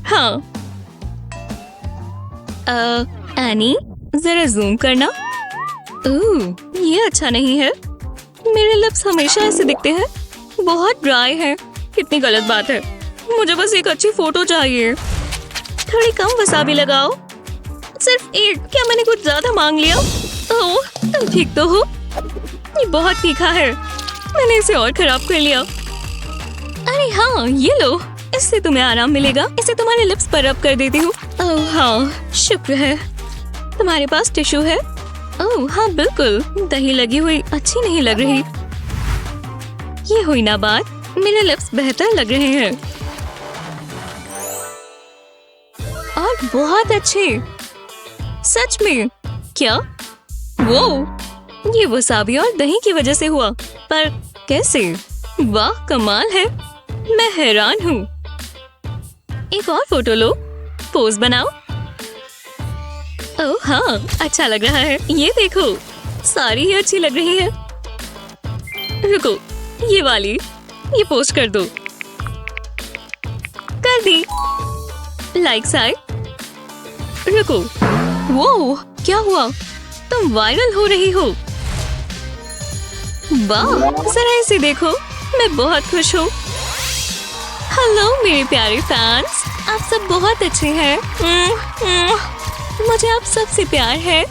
हाँ एनी जरा जूम करना। ओह ये अच्छा नहीं है, मेरे लिप्स हमेशा ऐसे दिखते हैं, बहुत ड्राई है। कितनी गलत बात है, मुझे बस एक अच्छी फोटो चाहिए। थोड़ी कम वसाबी लगाओ, सिर्फ एक। क्या मैंने कुछ ज्यादा मांग लिया? ओह तुम ठीक तो हो? ये बहुत तीखा है, मैंने इसे और खराब कर लिया। अरे हाँ ये लो, इससे तुम्हें आराम मिलेगा। इसे तुम्हारे लिप्स पर रब कर देती हूँ। ओह हाँ शुक्र है। तुम्हारे पास टिश्यू है? ओह हाँ बिल्कुल। दही लगी हुई अच्छी नहीं लग रही। ये हुई ना बात, मेरे लिप्स बेहतर लग रहे हैं और बहुत अच्छे। सच में? क्या? वो ये वसाबी और दही की वजह से हुआ, पर कैसे? वाह कमाल है, मैं हैरान हूँ। एक और फोटो लो, पोज बनाओ। ओह हाँ अच्छा लग रहा है। ये देखो सारी ही अच्छी लग रही है। रुको ये वाली, ये पोस्ट कर दो। कर दी, लाइक्स आए। रुको वो क्या हुआ? तुम वायरल हो रही हो। वाह जरा इसे देखो, मैं बहुत खुश हूँ। हेलो मेरे प्यारे फैंस, आप सब बहुत अच्छे हैं। मुझे आप सबसे प्यार है।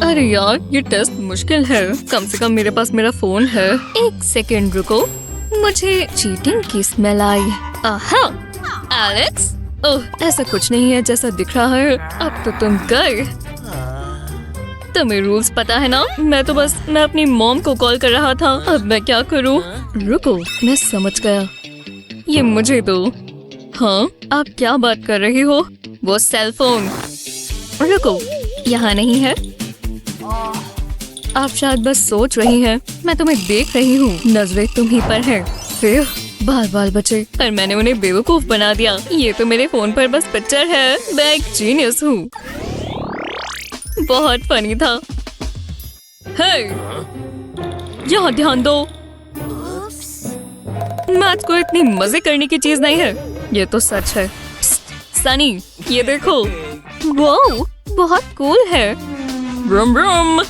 अरे यार ये टेस्ट मुश्किल है, कम से कम मेरे पास मेरा फोन है। एक सेकंड रुको, मुझे चीटिंग की स्मेल आई। आहा एलेक्स, ओह ऐसा कुछ नहीं है जैसा दिख रहा है। अब तो तुम गए। तुम्हें रूल्स पता है ना? मैं अपनी मॉम को कॉल कर रहा था। अब मैं क्या करूं? रुको मैं समझ गया, ये मुझे दो। हाँ आप क्या बात कर रही हो? वो सेल फोन। रुको यहाँ नहीं है। आप शायद बस सोच रही हैं, मैं तुम्हें देख रही हूँ, नजरें तुम्हीं पर हैं। फिर बाल बाल बचे, पर मैंने उन्हें बेवकूफ बना दिया। ये तो मेरे फोन पर बस पिक्चर है। मैं एक जीनियस हूँ। बहुत फनी था। हे यहाँ ध्यान दो, मैथ को इतनी मजे करने की चीज नहीं है, ये तो सच है। सनी ये देखो, वो बहुत कूल है। ब्रूम ब्रूम,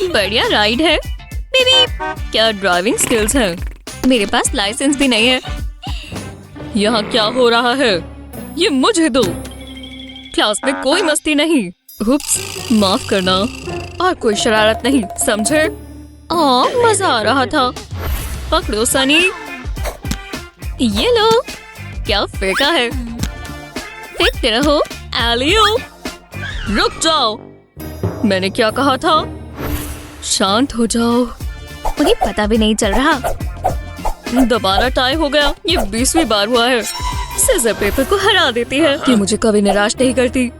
बढ़िया राइड है। बेबी क्या ड्राइविंग स्किल्स है। मेरे पास लाइसेंस भी नहीं है। यहाँ क्या हो रहा है? ये मुझे दो। क्लास में कोई मस्ती नहीं। उप्स, माफ करना। और कोई शरारत नहीं, समझे? मजा आ रहा था। पकड़ो सनी। ये लो। क्या फेंका है? फेंकते रहो। एलियो रुक जाओ, मैंने क्या कहा था? शांत हो जाओ। उन्हें पता भी नहीं चल रहा। दोबारा टाई हो गया, ये 20वीं बार हुआ है। सीजर पेपर को हरा देती है। ये मुझे कभी निराश नहीं करती।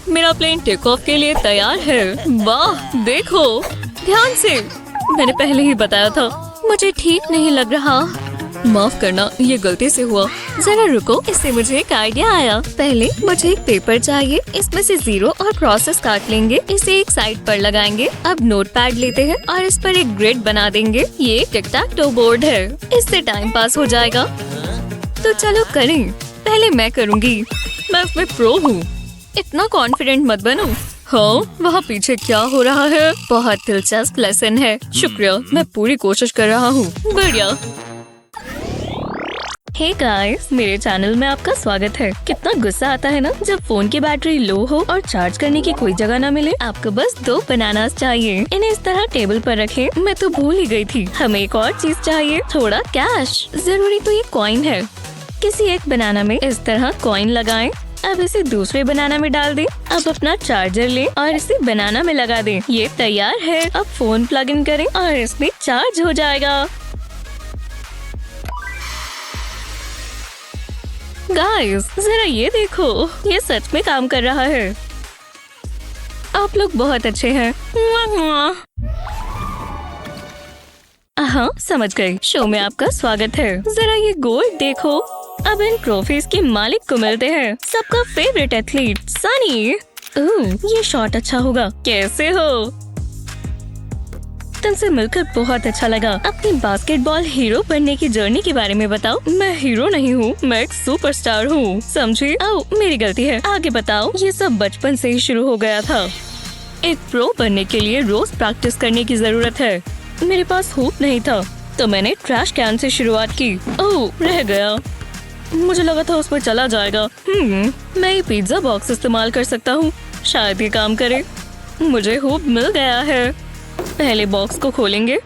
मेरा प्लेन टेक ऑफ के लिए तैयार है। वाह देखो ध्यान से, मैंने पहले ही बताया था। मुझे ठीक नहीं लग रहा। माफ करना, ये गलती से हुआ। जरा रुको, इससे मुझे एक आइडिया आया। पहले मुझे एक पेपर चाहिए, इसमें से जीरो और क्रॉसेस काट लेंगे, इसे एक साइड पर लगाएंगे। अब नोटपैड लेते हैं और इस पर एक ग्रिड बना देंगे। ये टिक टैक टो बोर्ड है, इससे टाइम पास हो जाएगा। तो चलो करें। पहले मैं करूँगी, मैं उसमें प्रो हूँ। इतना कॉन्फिडेंट मत बनो। हाँ वहाँ पीछे क्या हो रहा है? बहुत दिलचस्प लेसन है। शुक्रिया, मैं पूरी कोशिश कर रहा हूँ। बढ़िया। हे गाइस, मेरे चैनल में आपका स्वागत है। कितना गुस्सा आता है ना जब फोन की बैटरी लो हो और चार्ज करने की कोई जगह ना मिले। आपको बस 2 बनानास चाहिए, इन्हें इस तरह टेबल पर रखें। मैं तो भूल ही गई थी। हमें एक और चीज चाहिए, थोड़ा कैश। जरूरी तो ये कॉइन है। किसी एक बनाना में इस तरह कॉइन लगाएं। अब इसे दूसरे बनाना में डाल दें। अब अपना चार्जर लें और इसे बनाना में लगा दें। ये तैयार है। अब फोन प्लग इन करें और इसमें चार्ज हो जाएगा। गाइस, जरा ये देखो, ये सच में काम कर रहा है। आप लोग बहुत अच्छे हैं। हाँ, समझ गई। शो में आपका स्वागत है। जरा ये गोल्ड देखो। अब इन ट्रॉफीज के मालिक को मिलते हैं। सबका फेवरेट एथलीट सनी। ये शॉट अच्छा होगा। कैसे हो? तुमसे मिलकर बहुत अच्छा लगा। अपनी बास्केटबॉल हीरो बनने की जर्नी के बारे में बताओ। मैं हीरो नहीं हूँ, मैं एक सुपरस्टार हूँ, समझी? ओह, मेरी गलती है। आगे बताओ। ये सब बचपन से ही शुरू हो गया था। एक प्रो बनने के लिए रोज प्रैक्टिस करने की जरूरत है। मेरे पास हुप नहीं था, तो मैंने ट्रैश कैन से शुरुआत की। ओह, रह गया। मुझे लगा था उस पर चला जाएगा। मैं ये पिज्जा बॉक्स इस्तेमाल कर सकता हूँ, शायद ये काम करे। मुझे हुप मिल गया है। पहले बॉक्स को खोलेंगे।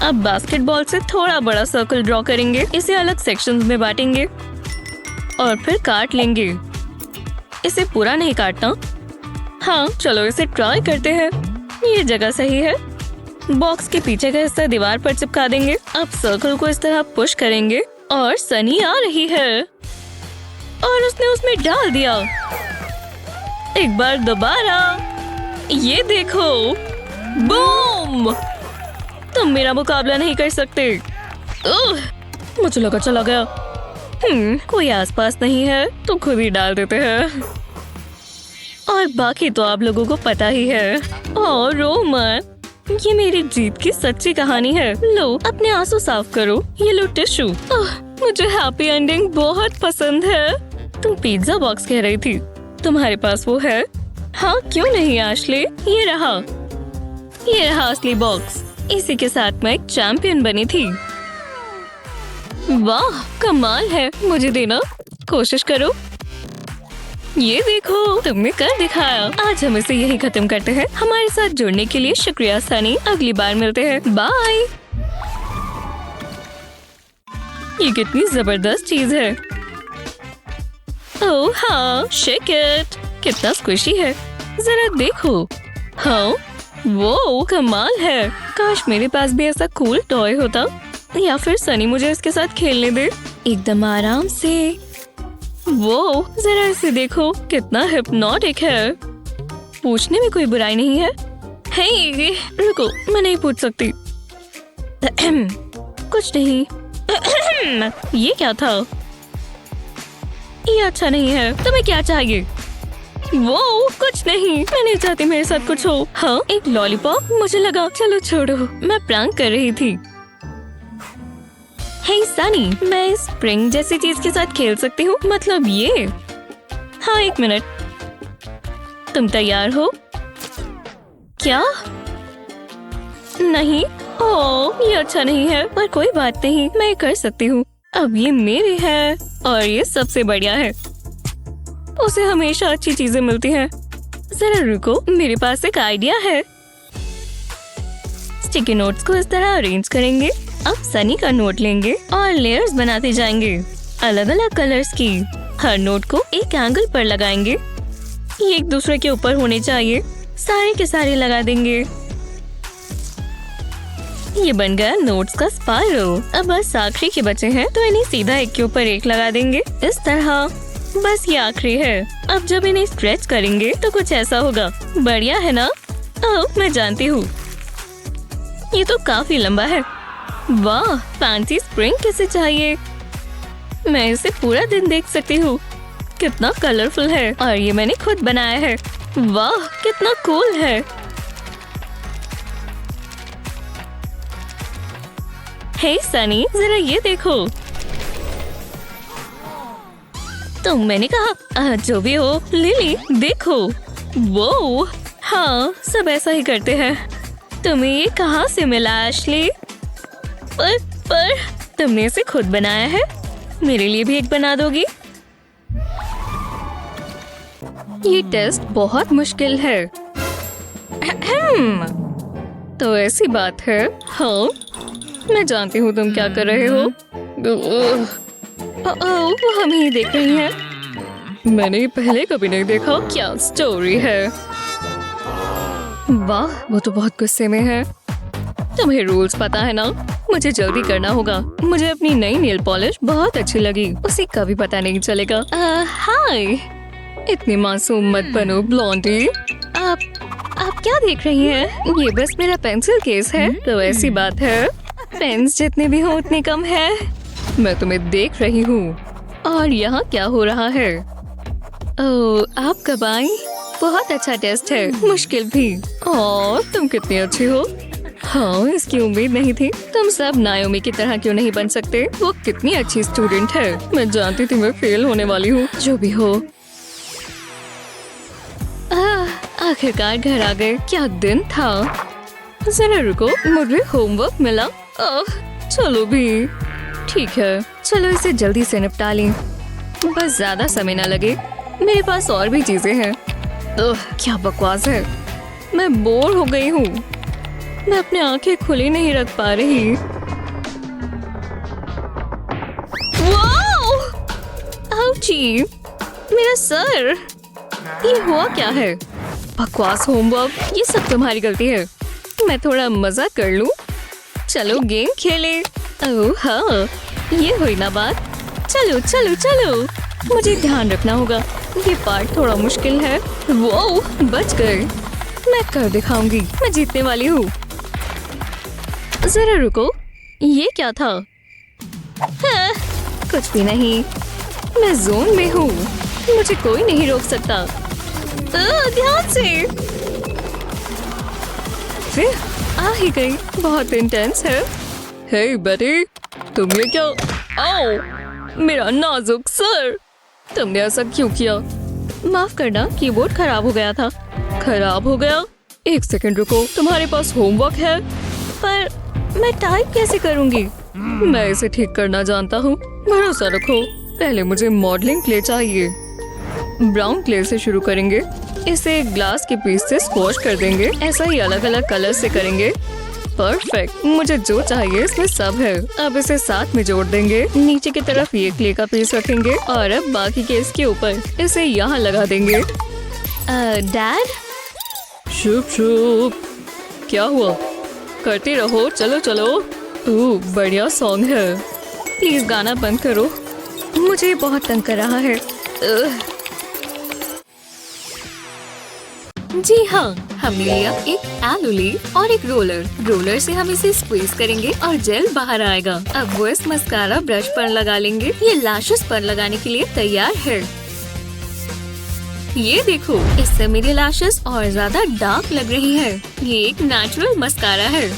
अब बास्केटबॉल से थोड़ा बड़ा सर्कल ड्रॉ करेंगे। इसे अलग सेक्शंस में बांटेंगे और फिर काट लेंगे। इसे पूरा नहीं काटना। हाँ, चलो इसे ट्राई करते हैं। ये जगह सही है। बॉक्स के पीछे का हिस्सा दीवार पर चिपका देंगे। अब सर्कल को इस तरह पुश करेंगे और सनी आ रही है और उसने उसमें डाल दिया। एक बार दोबारा। ये देखो, बूम! तुम मेरा मुकाबला नहीं कर सकते। मुझे लगा चला गया। कोई आसपास नहीं है तो खुद ही डाल देते हैं। और बाकी तो आप लोगों को पता ही है। और रो मत, ये मेरी जीत की सच्ची कहानी है। लो, अपने आंसू साफ करो। ये लो टिश्यू। मुझे हैप्पी एंडिंग बहुत पसंद है। तुम पिज्जा बॉक्स कह रही थी, तुम्हारे पास वो है? हाँ, क्यों नहीं आश्ले, ये रहा असली बॉक्स। इसी के साथ मैं एक चैंपियन बनी थी। वाह, कमाल है। मुझे देना, कोशिश करो। ये देखो, तुमने कर दिखाया। आज हम इसे यही खत्म करते हैं। हमारे साथ जुड़ने के लिए शुक्रिया सनी। अगली बार मिलते हैं। बाय। ये कितनी जबरदस्त चीज है। ओह हाँ, शेक इट। कितना स्क्विशी है, जरा देखो। हाँ, वो कमाल है। काश मेरे पास भी ऐसा कूल टॉय होता, या फिर सनी मुझे इसके साथ खेलने दे एकदम आराम से। वो जरा इसे देखो, कितना हिप्नोटिक है। पूछने में कोई बुराई नहीं है। हे, रुको, मैं नहीं पूछ सकती। कुछ नहीं। ये क्या था? ये अच्छा नहीं है। तुम्हें क्या चाहिए? वो कुछ नहीं, मैं नहीं चाहती मेरे साथ कुछ हो। हाँ, एक लॉलीपॉप? मुझे लगा, चलो छोड़ो, मैं प्रैंक कर रही थी। हे सनी, मैं इस स्प्रिंग जैसी चीज के साथ खेल सकती हूँ, मतलब ये। हाँ, एक मिनट। तुम तैयार हो? क्या? नहीं। ओह, ये अच्छा नहीं है, पर कोई बात नहीं, मैं कर सकती हूँ। अब ये मेरे है और ये सबसे बढ़िया है। उसे हमेशा अच्छी चीजें मिलती हैं। जरा रुको, मेरे पास एक आइडिया है। स्टिकी नोट्स को इस तरह अरेंज करेंगे। अब सनी का नोट लेंगे और लेयर्स बनाते जाएंगे, अलग अलग कलर्स की। हर नोट को एक एंगल पर लगाएंगे। ये एक दूसरे के ऊपर होने चाहिए। सारे के सारे लगा देंगे। ये बन गया नोट्स का स्पाइरल। अब बस आखिरी के बचे हैं, तो इन्हें सीधा एक के ऊपर एक लगा देंगे, इस तरह। बस ये आखिरी है। अब जब इन्हें स्ट्रेच करेंगे तो कुछ ऐसा होगा। बढ़िया है ना? ओह, मैं जानती हूँ। ये तो काफी लंबा है। वाह, फैंसी स्प्रिंग कैसे चाहिए? मैं इसे पूरा दिन देख सकती हूँ। कितना कलरफुल है, और ये मैंने खुद बनाया है। वाह, कितना कूल है। हे सनी, जरा ये देखो। तो मैंने कहा, जो भी हो। लिली, देखो। वो हाँ, सब ऐसा ही करते हैं। तुम्हें ये कहाँ से मिला एशली? पर तुमने इसे खुद बनाया है? मेरे लिए भी एक बना दोगी? ये टेस्ट बहुत मुश्किल है। तो ऐसी बात है। हाँ, मैं जानती हूँ तुम क्या कर रहे हो। वो हम ही देख रही हैं। मैंने ये पहले कभी नहीं देखा। क्या स्टोरी है? वाह, वो तो बहुत गुस्से में है। तुम्हें रूल्स पता है ना? मुझे जल्दी करना होगा। मुझे अपनी नई नेल पॉलिश बहुत अच्छी लगी, उसे कभी पता नहीं चलेगा। हाय, इतनी मासूम मत बनो ब्लॉन्डी। आप क्या देख रही हैं? ये बस मेरा पेंसिल केस है। तो ऐसी बात है, पेन्स जितने भी हो उतने कम है। मैं तुम्हें देख रही हूँ। और यहाँ क्या हो रहा है? ओह, आप कब आई? बहुत अच्छा टेस्ट है, मुश्किल भी। और तुम कितनी अच्छी हो। हाँ, इसकी उम्मीद नहीं थी। तुम सब नायोमी की तरह क्यों नहीं बन सकते? वो कितनी अच्छी स्टूडेंट है। मैं जानती थी मैं फेल होने वाली हूँ। जो भी हो, आखिरकार घर आ गए। क्या दिन था। जरा रुको, मुझे होमवर्क मिला। चलो भी ठीक है, चलो इसे जल्दी से निपटा लें, बस ज्यादा समय न लगे। मेरे पास और भी चीजें हैं। क्या बकवास है। मैं बोर हो गई हूँ। मैं अपनी आंखें खुली नहीं रख पा रही। वाओ! आउची! मेरा सर! ये हुआ क्या है? बकवास होमवर्क, ये सब तुम्हारी गलती है। मैं थोड़ा मजा कर लूं। चलो गेम खेले। ओह हाँ, ये हुई ना बात। चलो चलो चलो, मुझे ध्यान रखना होगा। ये पार्ट थोड़ा मुश्किल है। वो बच गए। मैं कर दिखाऊंगी, मैं जीतने वाली हूँ। जरा रुको, ये क्या था? हाँ, कुछ भी नहीं। मैं जोन में हूँ, मुझे कोई नहीं रोक सकता। ध्यान से। फिर आ ही गई। बहुत इंटेंस है। हे बेटी, तुम ये क्या? आओ, मेरा नाजुक सर। तुमने ऐसा क्यों किया? माफ करना, कीबोर्ड खराब हो गया था। खराब हो गया? एक सेकंड रुको, तुम्हारे पास होमवर्क है? पर मैं टाइप कैसे करूंगी? मैं इसे ठीक करना जानता हूँ। भरोसा रखो। पहले मुझे मॉडलिंग क्ले चाहिए। ब्राउन क्ले से शुरू करेंगे। इसे ग्लास के पीस से स्क्वॉश कर देंगे। ऐसा ही अलग अलग कलर से करेंगे। परफेक्ट, मुझे जो चाहिए इसमें सब है। अब इसे साथ में जोड़ देंगे। नीचे की तरफ ये क्ले का पीस रखेंगे और अब बाकी के इसके ऊपर इसे यहाँ लगा देंगे। डैड? शुभ शुभ। क्या हुआ? करते रहो, चलो चलो। बढ़िया सॉन्ग है। प्लीज गाना बंद करो, मुझे बहुत तंग कर रहा है। जी हाँ, हमने लिया एक आलू लीफ और एक रोलर। रोलर से हम इसे स्क्वीज करेंगे और जेल बाहर आएगा। अब वो इस मस्कारा ब्रश पर लगा लेंगे। ये लैशेस पर लगाने के लिए तैयार है। ये देखो, इससे मेरी लैशेस और ज्यादा डार्क लग रही है। ये एक नेचुरल मस्कारा है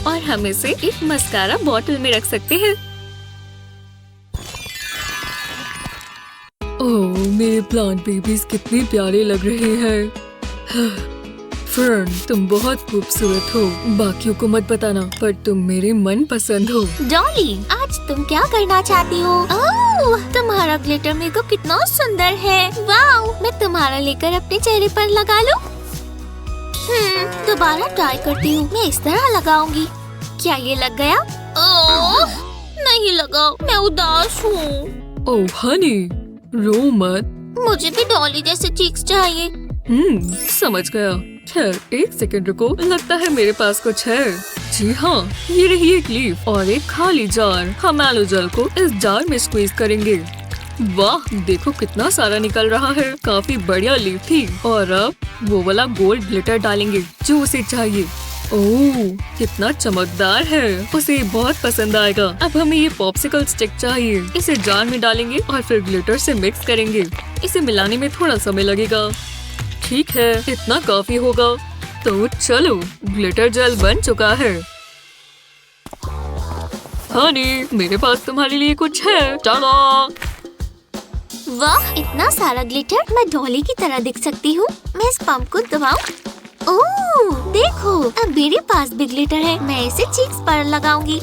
और हम इसे एक मस्कारा बॉटल में रख सकते हैं। ओह, मेरे प्लांट बेबीज कितने प्यारे लग रहे हैं। फर्न, तुम बहुत खूबसूरत हो। बाकियों को मत बताना, पर तुम मेरे मन पसंद हो। डॉली, आज तुम क्या करना चाहती हो? ओह, तुम्हारा ग्लिटर मेरे को कितना सुंदर है। वाओ, मैं तुम्हारा लेकर अपने चेहरे पर लगा लूं? दोबारा ट्राई करती हूँ। मैं इस तरह लगाऊंगी। क्या ये लग गया? ओह, नहीं लगा। मैं उदास हूँ। ओह हनी, रो मत। मुझे भी डॉली जैसे चीक्स चाहिए। समझ गया। खैर, एक सेकंड रुको, लगता है मेरे पास कुछ है। जी हाँ, ये रही एक लीफ और एक खाली जार। हम एलो जेल को इस जार में स्क्वीज करेंगे। वाह, देखो कितना सारा निकल रहा है। काफी बढ़िया लीफ थी। और अब वो वाला गोल्ड ग्लिटर डालेंगे जो उसे चाहिए। ओह, कितना चमकदार है। उसे बहुत पसंद आएगा। अब हमें ये पॉप्सिकल स्टिक चाहिए। इसे जार में डालेंगे और फिर ग्लिटर से मिक्स करेंगे। इसे मिलाने में थोड़ा समय लगेगा। ठीक है, इतना काफी होगा। तो चलो, ग्लिटर जेल बन चुका है। हनी, मेरे पास तुम्हारे लिए कुछ है। टाडा! वाह, इतना सारा ग्लिटर। मैं डॉली की तरह दिख सकती हूँ। मैं इस पंप को दबाऊं। ओह, देखो, अब मेरे पास भी ग्लिटर है। मैं इसे चीक्स पर लगाऊंगी।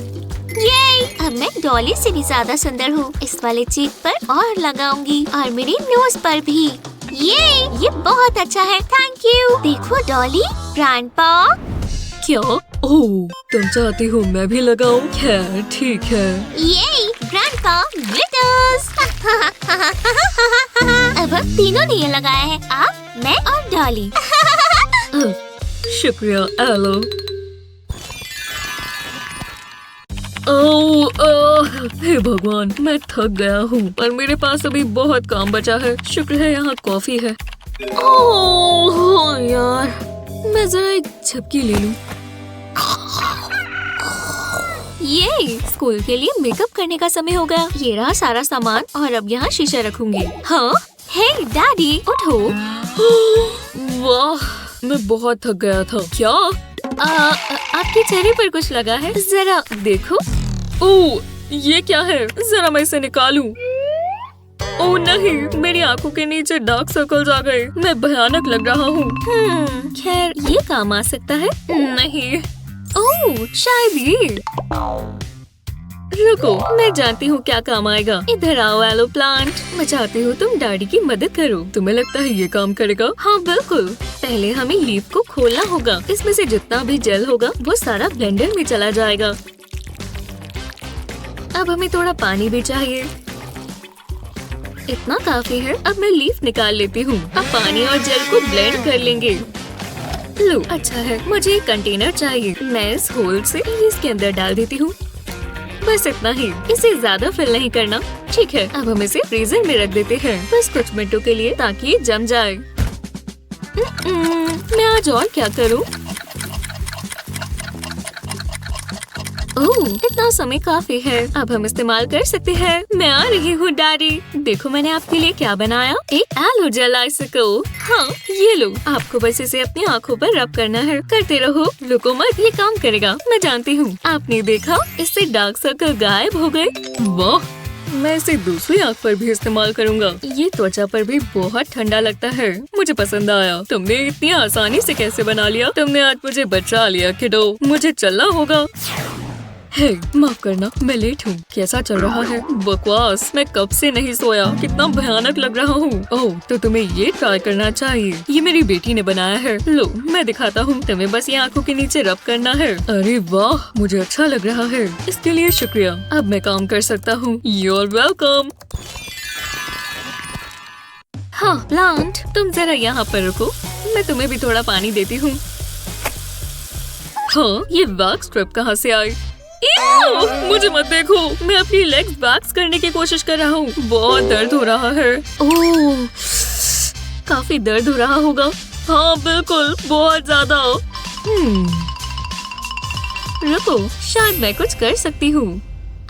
ये अब मैं डॉली से भी ज्यादा सुंदर हूँ। इस वाले चीक पर और लगाऊंगी और मेरी नोज पर भी। ये बहुत अच्छा है। Thank you. देखो डॉली, ग्रैंडपा। क्या? ओह, तुम चाहती हो मैं भी लगाऊं? खैर, ठीक है। ये ग्रैंडपा ग्लिटर्स। अब हम तीनों ने ये लगाया है। आप, मैं और डॉली। शुक्रिया एलो। हे भगवान, मैं थक गया हूँ पर मेरे पास अभी बहुत काम बचा है। शुक्र है यहाँ कॉफी है। ओह यार, मैं जरा एक झपकी ले लूं। ये स्कूल के लिए मेकअप करने का समय हो गया। ये रहा सारा सामान और अब यहाँ शीशा रखूंगी। हाँ, हे डैडी उठो। वाह, मैं बहुत थक गया था। क्या आपके चेहरे पर कुछ लगा है? जरा देखो। ओह, ये क्या है? जरा मैं इसे निकालूं। ओह नहीं, मेरी आंखों के नीचे डार्क सर्कल्स आ गए। मैं भयानक लग रहा हूँ। खैर, ये काम आ सकता है। नहीं, ओह शायद ये। रुको, मैं जानती हूँ क्या काम आएगा। इधर आओ एलो प्लांट। मैं चाहती हूँ तुम डैडी की मदद करो। तुम्हें लगता है ये काम करेगा? हाँ बिल्कुल। पहले हमें लीफ को खोलना होगा। इसमें से जितना भी जेल होगा वो सारा ब्लेंडर में चला जाएगा। अब हमें थोड़ा पानी भी चाहिए। इतना काफी है। अब मैं लीफ निकाल लेती हूँ। अब पानी और जेल को ब्लेंड कर लेंगे। लो, अच्छा है। मुझे एक कंटेनर चाहिए। मैं इस होल से इसके अंदर डाल देती हूँ। बस इतना ही। इसे ज्यादा फिल नहीं करना। ठीक है, अब हम इसे फ्रीजर में रख देते हैं बस कुछ मिनटों के लिए, ताकि ये जम जाए। मैं आज और क्या करूँ? ओह, इतना समय काफी है। अब हम इस्तेमाल कर सकते हैं। मैं आ रही हूँ डैडी। देखो मैंने आपके लिए क्या बनाया। एक एलो जेल आइसिकल। हाँ, ये लो। आपको बस इसे अपनी आँखों पर रब करना है। करते रहो, रुको मत, ये काम करेगा। मैं जानती हूँ। आपने देखा, इससे डार्क सर्कल गायब हो गए। वाह, मैं इसे दूसरी आँख पर भी इस्तेमाल करूँगा। ये त्वचा पर भी बहुत ठंडा लगता है। मुझे पसंद आया। तुमने इतनी आसानी से कैसे बना लिया? तुमने आज मुझे बचा लिया किडो। मुझे चलना होगा। हे, माफ करना, मैं लेट हूँ। कैसा चल रहा है? बकवास, मैं कब से नहीं सोया। कितना भयानक लग रहा हूँ। ओह, तो तुम्हें ये ट्राई करना चाहिए। ये मेरी बेटी ने बनाया है। लो, मैं दिखाता हूँ। तुम्हें बस ये आंखों के नीचे रब करना है। अरे वाह, मुझे अच्छा लग रहा है। इसके लिए शुक्रिया। अब मैं काम कर सकता हूँ। You're welcome। हाँ प्लांट, तुम जरा यहाँ पर रुको। मैं तुम्हें भी थोड़ा पानी देती हूँ। हाँ, ये वैक्स स्ट्रिप कहाँ से आई? मुझे मत देखो। मैं अपनी लेग्स वैक्स करने की कोशिश कर रहा हूँ। बहुत दर्द हो रहा है। ओह, काफी दर्द हो रहा होगा। हाँ बिल्कुल, बहुत ज्यादा। रुको, शायद मैं कुछ कर सकती हूँ।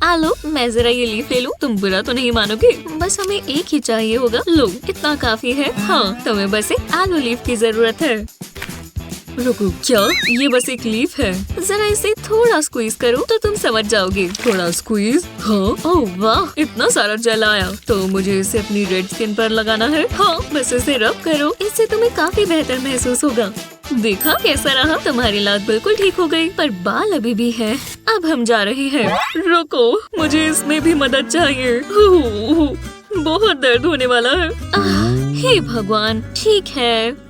आलो, मैं जरा ये लीफ ले लूं। तुम बुरा तो नहीं मानोगे? बस हमें एक ही चाहिए होगा। लो, इतना काफी है। हाँ, तुम्हें बस एक आलो लीफ की जरूरत है। रुको, क्या? ये बस एक लीफ है। जरा इसे थोड़ा स्क्वीज करो तो तुम समझ जाओगे। थोड़ा स्क्वीज? हाँ, ओह वाह, इतना सारा जेल आया। तो मुझे इसे अपनी रेड स्किन पर लगाना है। हाँ, बस इसे रब करो। इससे तुम्हें काफी बेहतर महसूस होगा। देखा कैसा रहा? तुम्हारी लात बिल्कुल ठीक हो गई, पर बाल अभी भी है। अब हम जा रहे हैं। रुको, मुझे इसमें भी मदद चाहिए। बहुत दर्द होने वाला है। हे भगवान, ठीक है।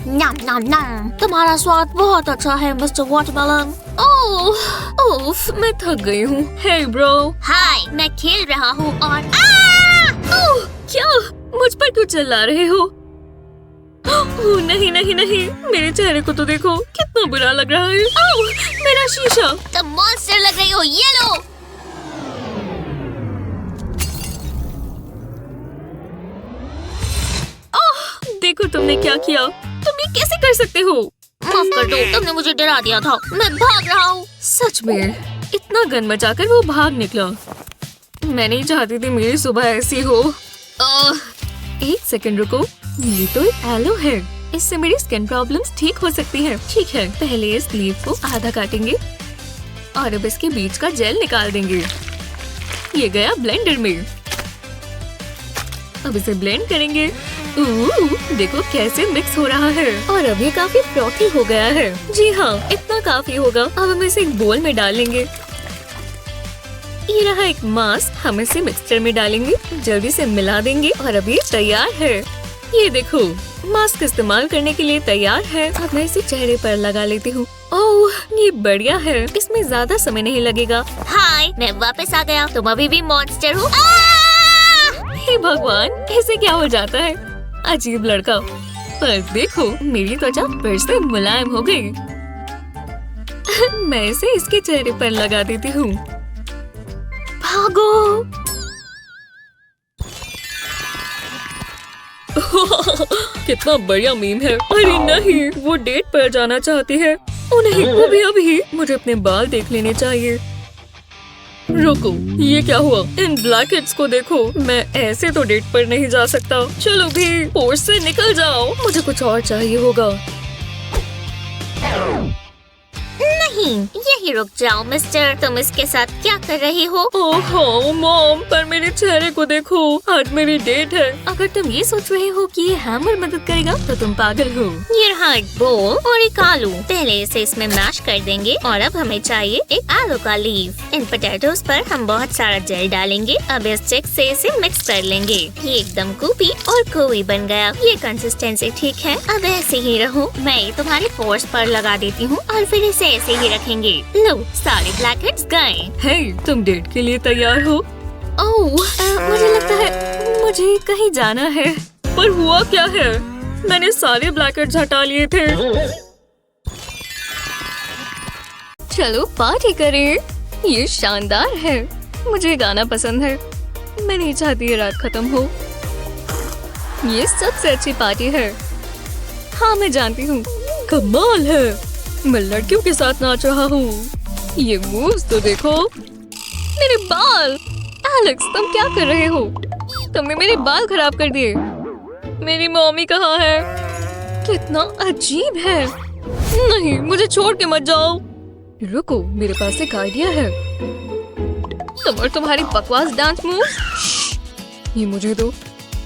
नम नम नम। तुम्हारा स्वाद बहुत अच्छा है मिस्टर वाटरमेलन। ओफ, मैं थक गई हूँ। हे ब्रो। हाय, मैं खेल रहा हूँ और क्या? मुझ पर क्यों चिल्ला रहे हो? ओह नहीं नहीं नहीं, मेरे चेहरे को तो देखो, कितना बुरा लग रहा है। ओह, मेरा शीशा। तुम मॉन्स्टर लग रही हो। ये लो। देखो तुमने क्या किया। तुम ये कैसे कर सकते हो? माफ कर दो, तुमने मुझे डरा दिया था। मैं भाग रहा हूँ। सच में? इतना गन मचाकर वो भाग निकला। मैं नहीं चाहती थी मेरी सुबह ऐसी हो। एक सेकंड रुको, ये तो एक एलो है। इससे मेरी स्किन प्रॉब्लम्स ठीक हो सकती हैं। ठीक है, पहले इस लीफ को आधा काटेंगे और अब इसके बीच का जेल निकाल देंगे। ये गया ब्लेंडर में। अब इसे ब्लेंड करेंगे। देखो कैसे मिक्स हो रहा है और अब ये काफी फ्रॉथी हो गया है। जी हाँ, इतना काफी होगा। अब हम इसे एक बोल में डालेंगे। ये रहा एक मास्क। हम इसे मिक्सचर में डालेंगे, जल्दी से मिला देंगे और अब ये तैयार है। ये देखो, मास्क इस्तेमाल करने के लिए तैयार है। अब मैं इसे चेहरे पर लगा लेती हूँ। ओह, ये बढ़िया है। इसमें ज्यादा समय नहीं लगेगा। हाय, मैं वापस आ गया। तुम अभी भी मॉन्स्टर हो। हे भगवान, ऐसे क्या हो जाता है? अजीब लड़का। पर देखो, मेरी त्वचा फिर से मुलायम हो गई। मैं इसे इसके चेहरे पर लगा देती हूँ। भागो। कितना बढ़िया मीम है। अरे नहीं, वो डेट पर जाना चाहती है। ओ नहीं, वो भी अभी। मुझे अपने बाल देख लेने चाहिए। रुको, ये क्या हुआ? इन ब्लैकेट्स को देखो। मैं ऐसे तो डेट पर नहीं जा सकता। चलो भी, पोर्च से निकल जाओ। मुझे कुछ और चाहिए होगा। नहीं, यही रुक जाओ मिस्टर, तुम इसके साथ क्या कर रही हो? ओह मॉम, पर मेरे चेहरे को देखो। आज मेरी डेट है। अगर तुम ये सोच रहे हो कि ये हैमर मदद करेगा तो तुम पागल हो। ये रहा एक बोल और एक आलू। पहले इसे इसमें मैश कर देंगे और अब हमें चाहिए एक आलू का लीफ। इन पोटैटोस पर हम बहुत सारा जेल डालेंगे। अब इस स्टिक से इसे मिक्स कर लेंगे। ये एकदम कूपी और कोई बन गया। ये कंसिस्टेंसी ठीक है। अब ऐसे ही रहो। मैं ये तुम्हारे पोर्स पर लगा देती हूँ और फिर इसे ऐसे ही रखेंगे। लो, सारे ब्लैकेट्स गए। हे, तुम डेट के लिए तैयार हो? ओह, मुझे लगता है मुझे कहीं जाना है। पर हुआ क्या है? मैंने सारे ब्लैकेट्स हटा लिए थे। चलो पार्टी करें। ये शानदार है। मुझे गाना पसंद है। मैं नहीं चाहती ये रात खत्म हो। ये सबसे अच्छी पार्टी है। हाँ, मैं जानती हूँ। कमाल है। मैं लड़कियों के साथ नाच रहा हूँ। ये मूव्स तो देखो। मेरे बाल। एलेक्स, तुम क्या कर रहे हो? तुमने मेरे बाल खराब कर दिए। मेरी मम्मी कहाँ है? कितना अजीब है। नहीं, मुझे छोड़ के मत जाओ। रुको, मेरे पास एक आइडिया है। तुम और तुम्हारी बकवास डांस मूव्स। ये मुझे दो,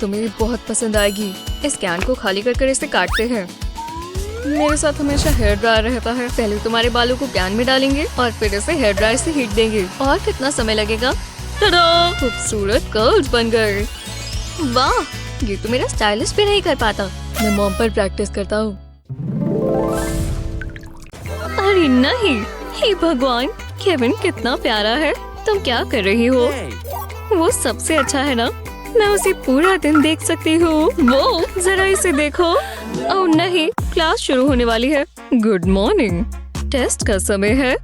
तुम्हें बहुत पसंद आएगी। इस कैन को खाली कर इसे काटते हैं। मेरे साथ हमेशा हेयर ड्रायर रहता है। पहले तुम्हारे बालों को कैन में डालेंगे और फिर इसे हेयर ड्रायर से हीट देंगे। और कितना समय लगेगा? tada! खूबसूरत कर्ल्स बन गए। वाह, ये तो मेरा स्टाइलिस्ट भी नहीं कर पाता। मैं मॉम पर प्रैक्टिस करता हूँ। अरे नहीं, हे भगवान, केविन कितना प्यारा है। तुम क्या कर रही हो? वो सबसे अच्छा है ना? मैं उसे पूरा दिन देख सकती हूँ। वो जरा इसे देखो। ओह नहीं, क्लास शुरू होने वाली है। Good morning. टेस्ट का समय है।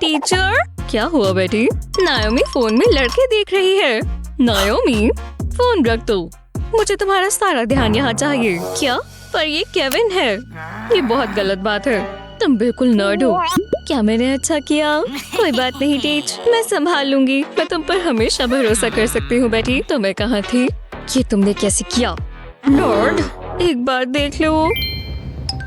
टीचर, क्या हुआ बेटी? नायोमी फोन में लड़के देख रही है। नायोमी, फोन रख दो। मुझे तुम्हारा सारा ध्यान यहाँ चाहिए। क्या? पर ये केविन है। ये बहुत गलत बात है। तुम बिल्कुल नर्ड हो। क्या मैंने अच्छा किया? कोई बात नहीं टीच, मैं संभाल लूंगी। मैं तुम पर हमेशा भरोसा कर सकती हूँ बेटी। तो मैं कहाँ थी? ये तुमने कैसे किया? नर्ड, एक बार देख लो।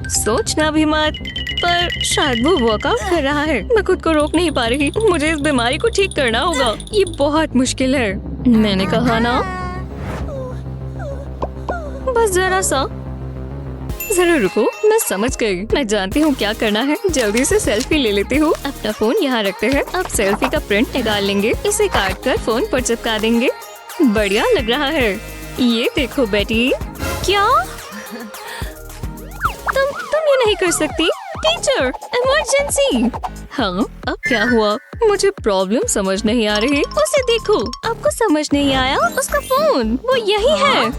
सोचना भी मत। पर शायद वो वर्कआउट कर रहा है। मैं खुद को रोक नहीं पा रही। मुझे इस बीमारी को ठीक करना होगा। ये बहुत मुश्किल है। मैंने कहा ना। बस जरा सा। जरा रुको, मैं समझ गई। मैं जानती हूँ क्या करना है। जल्दी से सेल्फी ले लेती हूँ। अपना फोन यहाँ रखते हैं। अब सेल्फी का प्रिंट निकाल लेंगे। इसे काट कर फोन पर चिपका देंगे। बढ़िया लग रहा है। ये देखो बेटी। क्या? तुम ये नहीं कर सकती। Teacher, emergency. हाँ, अब क्या हुआ? मुझे प्रॉब्लम समझ नहीं आ रही। उसे देखो। आपको समझ नहीं आया? उसका फोन वो यही है।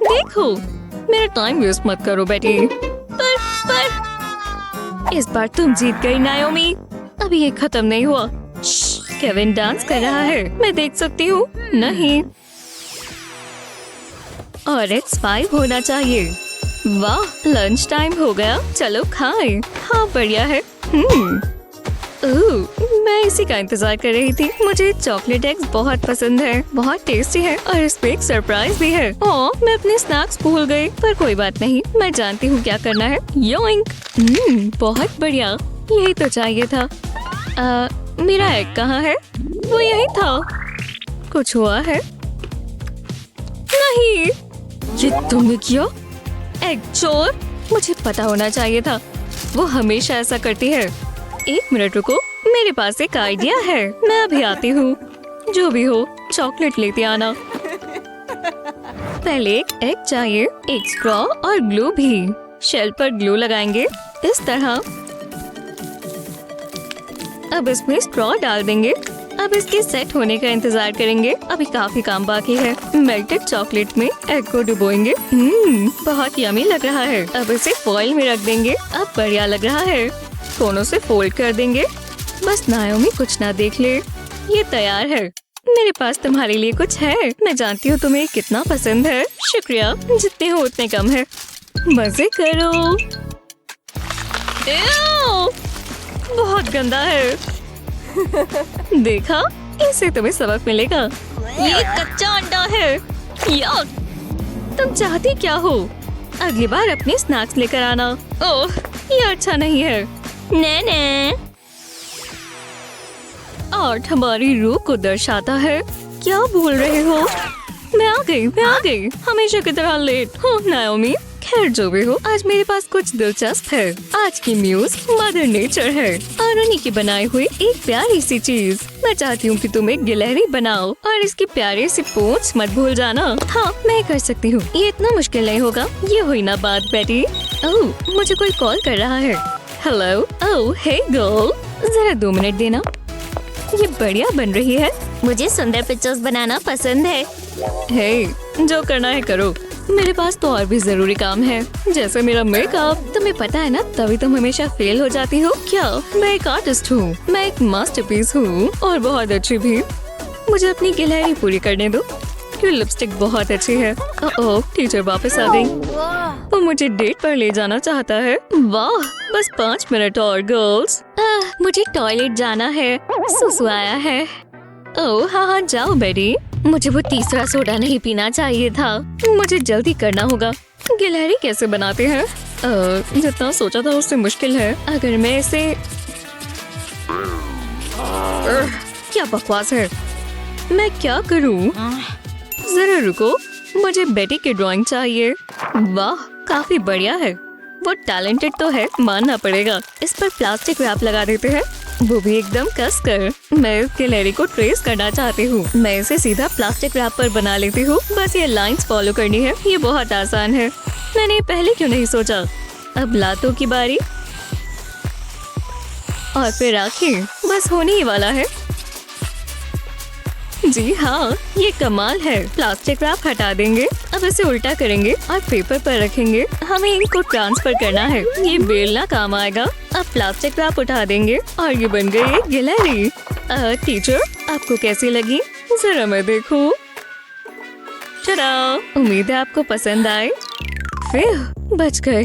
देखो। मेरा टाइम वेस्ट मत करो बेटी। पर इस बार तुम जीत गई नायोमी। अभी ये खत्म नहीं हुआ। केविन डांस कर रहा है। मैं देख सकती हूँ। नहीं, और X5 होना चाहिए। वाह, लंच टाइम हो गया। चलो खाएं। हाँ, बढ़िया है। मैं इसी का इंतजार कर रही थी। मुझे चॉकलेट एग्स बहुत पसंद है। बहुत टेस्टी है और इसमें एक सरप्राइज भी है। ओह, मैं अपने स्नैक्स भूल गई। पर कोई बात नहीं, मैं जानती हूँ क्या करना है। योइंक। बहुत बढ़िया, यही तो चाहिए था। मेरा एग कहाँ है? वो यही था। कुछ हुआ है? नहीं, ये तुमने किया? एग चोर। मुझे पता होना चाहिए था। वो हमेशा ऐसा करती है। एक मिनट रुको, मेरे पास एक आइडिया है। मैं अभी आती हूँ। जो भी हो, चॉकलेट लेते आना। पहले एक एग चाहिए, एक स्ट्रॉ और ग्लू भी। शेल पर ग्लू लगाएंगे इस तरह। अब इसमें स्ट्रॉ डाल देंगे। अब इसके सेट होने का इंतजार करेंगे। अभी काफी काम बाकी है। मेल्टेड चॉकलेट में एग को डुबोएंगे। बहुत यमी लग रहा है। अब इसे फॉइल में रख देंगे। अब बढ़िया लग रहा है। कोनों से फोल्ड कर देंगे। बस नायोमी कुछ ना देख ले। ये तैयार है। मेरे पास तुम्हारे लिए कुछ है। मैं जानती हूँ तुम्हें कितना पसंद है। शुक्रिया, जितने हो उतने कम है। मजे करो। एओ! बहुत गंदा है। देखा, इससे तुम्हें सबक मिलेगा। ये कच्चा अंडा है। याक! तुम चाहती क्या हो? अगली बार अपने स्नैक्स लेकर आना। ओह, ये अच्छा नहीं है। ने आर्ट हमारी रूह को दर्शाता है। क्या बोल रहे हो? मैं आ गई। हमेशा की तरह लेट हो नायोमी। खैर जो भी हो, आज मेरे पास कुछ दिलचस्प है। आज की म्यूज मदर नेचर है और उन्हीं की बनाई हुई एक प्यारी सी चीज। मैं चाहती हूँ कि तुम एक गिलहरी बनाओ और इसकी प्यारी सी पूंछ मत भूल जाना। हाँ, मैं कर सकती हूँ। ये इतना मुश्किल नहीं होगा। ये हुई ना बात बेटी। ओह, मुझे कोई कॉल कर रहा है। हेलो। ओह, हे गर्ल, जरा 2 मिनट देना। ये बढ़िया बन रही है। मुझे सुंदर पिक्चर्स बनाना पसंद है। हे, जो करना है करो। मेरे पास तो और भी जरूरी काम है, जैसे मेरा मेकअप। तुम्हें पता है ना, तभी तुम हमेशा फेल हो जाती हो। क्या? मैं एक आर्टिस्ट हूँ। मैं एक मास्टरपीस हूँ और बहुत अच्छी भी। मुझे अपनी गिलहरी पूरी करने दो। ये लिपस्टिक बहुत अच्छी है। ओह, टीचर वापस आ गई। वो मुझे डेट पर ले जाना चाहता है। वाह, बस 5 मिनट और गर्ल्स। मुझे टॉयलेट जाना है। सुसु आया है। ओह हाँ, जाओ बेटी। मुझे वो तीसरा सोडा नहीं पीना चाहिए था। मुझे जल्दी करना होगा। गिलहरी कैसे बनाते हैं? जितना सोचा था उससे मुश्किल है। अगर मैं इसे क्या बकवास है। मैं क्या करूं? जरा रुको, मुझे बेटी की ड्राइंग चाहिए। वाह, काफी बढ़िया है। वो टैलेंटेड तो है, मानना पड़ेगा। इस पर प्लास्टिक रैप लगा देते हैं, वो भी एकदम कसकर। मैं इस गिलहरी को ट्रेस करना चाहती हूँ। मैं इसे सीधा प्लास्टिक रैप पर बना लेती हूँ। बस ये लाइंस फॉलो करनी है। ये बहुत आसान है। मैंने पहले क्यों नहीं सोचा। अब लातों की बारी और फिर आखिर बस होने ही वाला है। जी हाँ, ये कमाल है। प्लास्टिक रैप हटा देंगे। अब इसे उल्टा करेंगे और पेपर पर रखेंगे। हमें इनको ट्रांसफर करना है। ये बेलना काम आएगा। अब प्लास्टिक रैप उठा देंगे और ये बन गई एक गिलहरी। टीचर, आपको कैसी लगी? जरा मैं देखूं। चला, उम्मीद है आपको पसंद आए। फिर बच गए।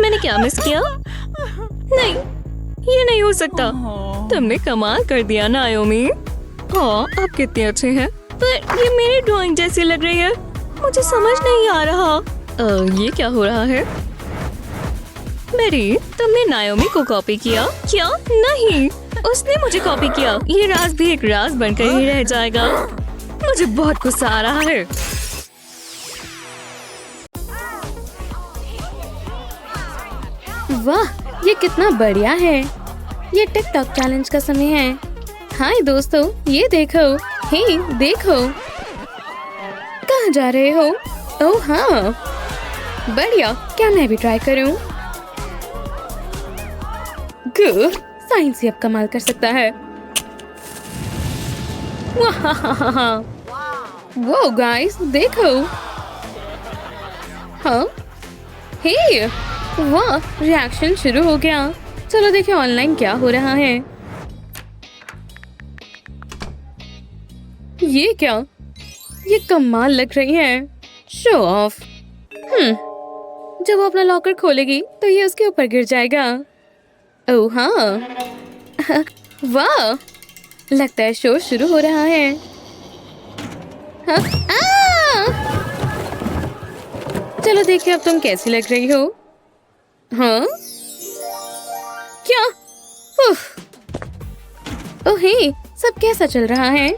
मैंने क्या मिस किया? नहीं, ये नहीं हो सकता। तुमने कमाल कर दिया नायोमी। हाँ, आप कितने अच्छे हैं। पर ये मेरी ड्राइंग जैसी लग रही है। मुझे समझ नहीं आ रहा। ये क्या हो रहा है? मेरी, तुमने नायोमी को कॉपी किया? क्या? नहीं, उसने मुझे कॉपी किया। ये राज भी एक राज बनकर ही रह जाएगा। मुझे बहुत गुस्सा आ रहा है। वाह, ये कितना बढ़िया है। ये टिकटॉक चैलेंज का समय है। हाय दोस्तों, ये देखो। हे देखो, कहाँ जा रहे हो? ओह हाँ, बढ़िया। क्या मैं भी ट्राई करूं? गुड, साइंस ही अब कमाल कर सकता है। वाह, वो गाइस देखो। हाँ, हे वाह, रिएक्शन शुरू हो गया। चलो देखिए ऑनलाइन क्या हो रहा है। ये क्या? ये कमाल लग रही है। Show off. जब वो अपना लॉकर खोलेगी तो ये उसके ऊपर गिर जाएगा। ओह हाँ, वाह, लगता है शो शुरू हो रहा है। हाँ? चलो देखिए अब तुम कैसी लग रही हो। हाँ, क्या? ओह हे, सब कैसा चल रहा है?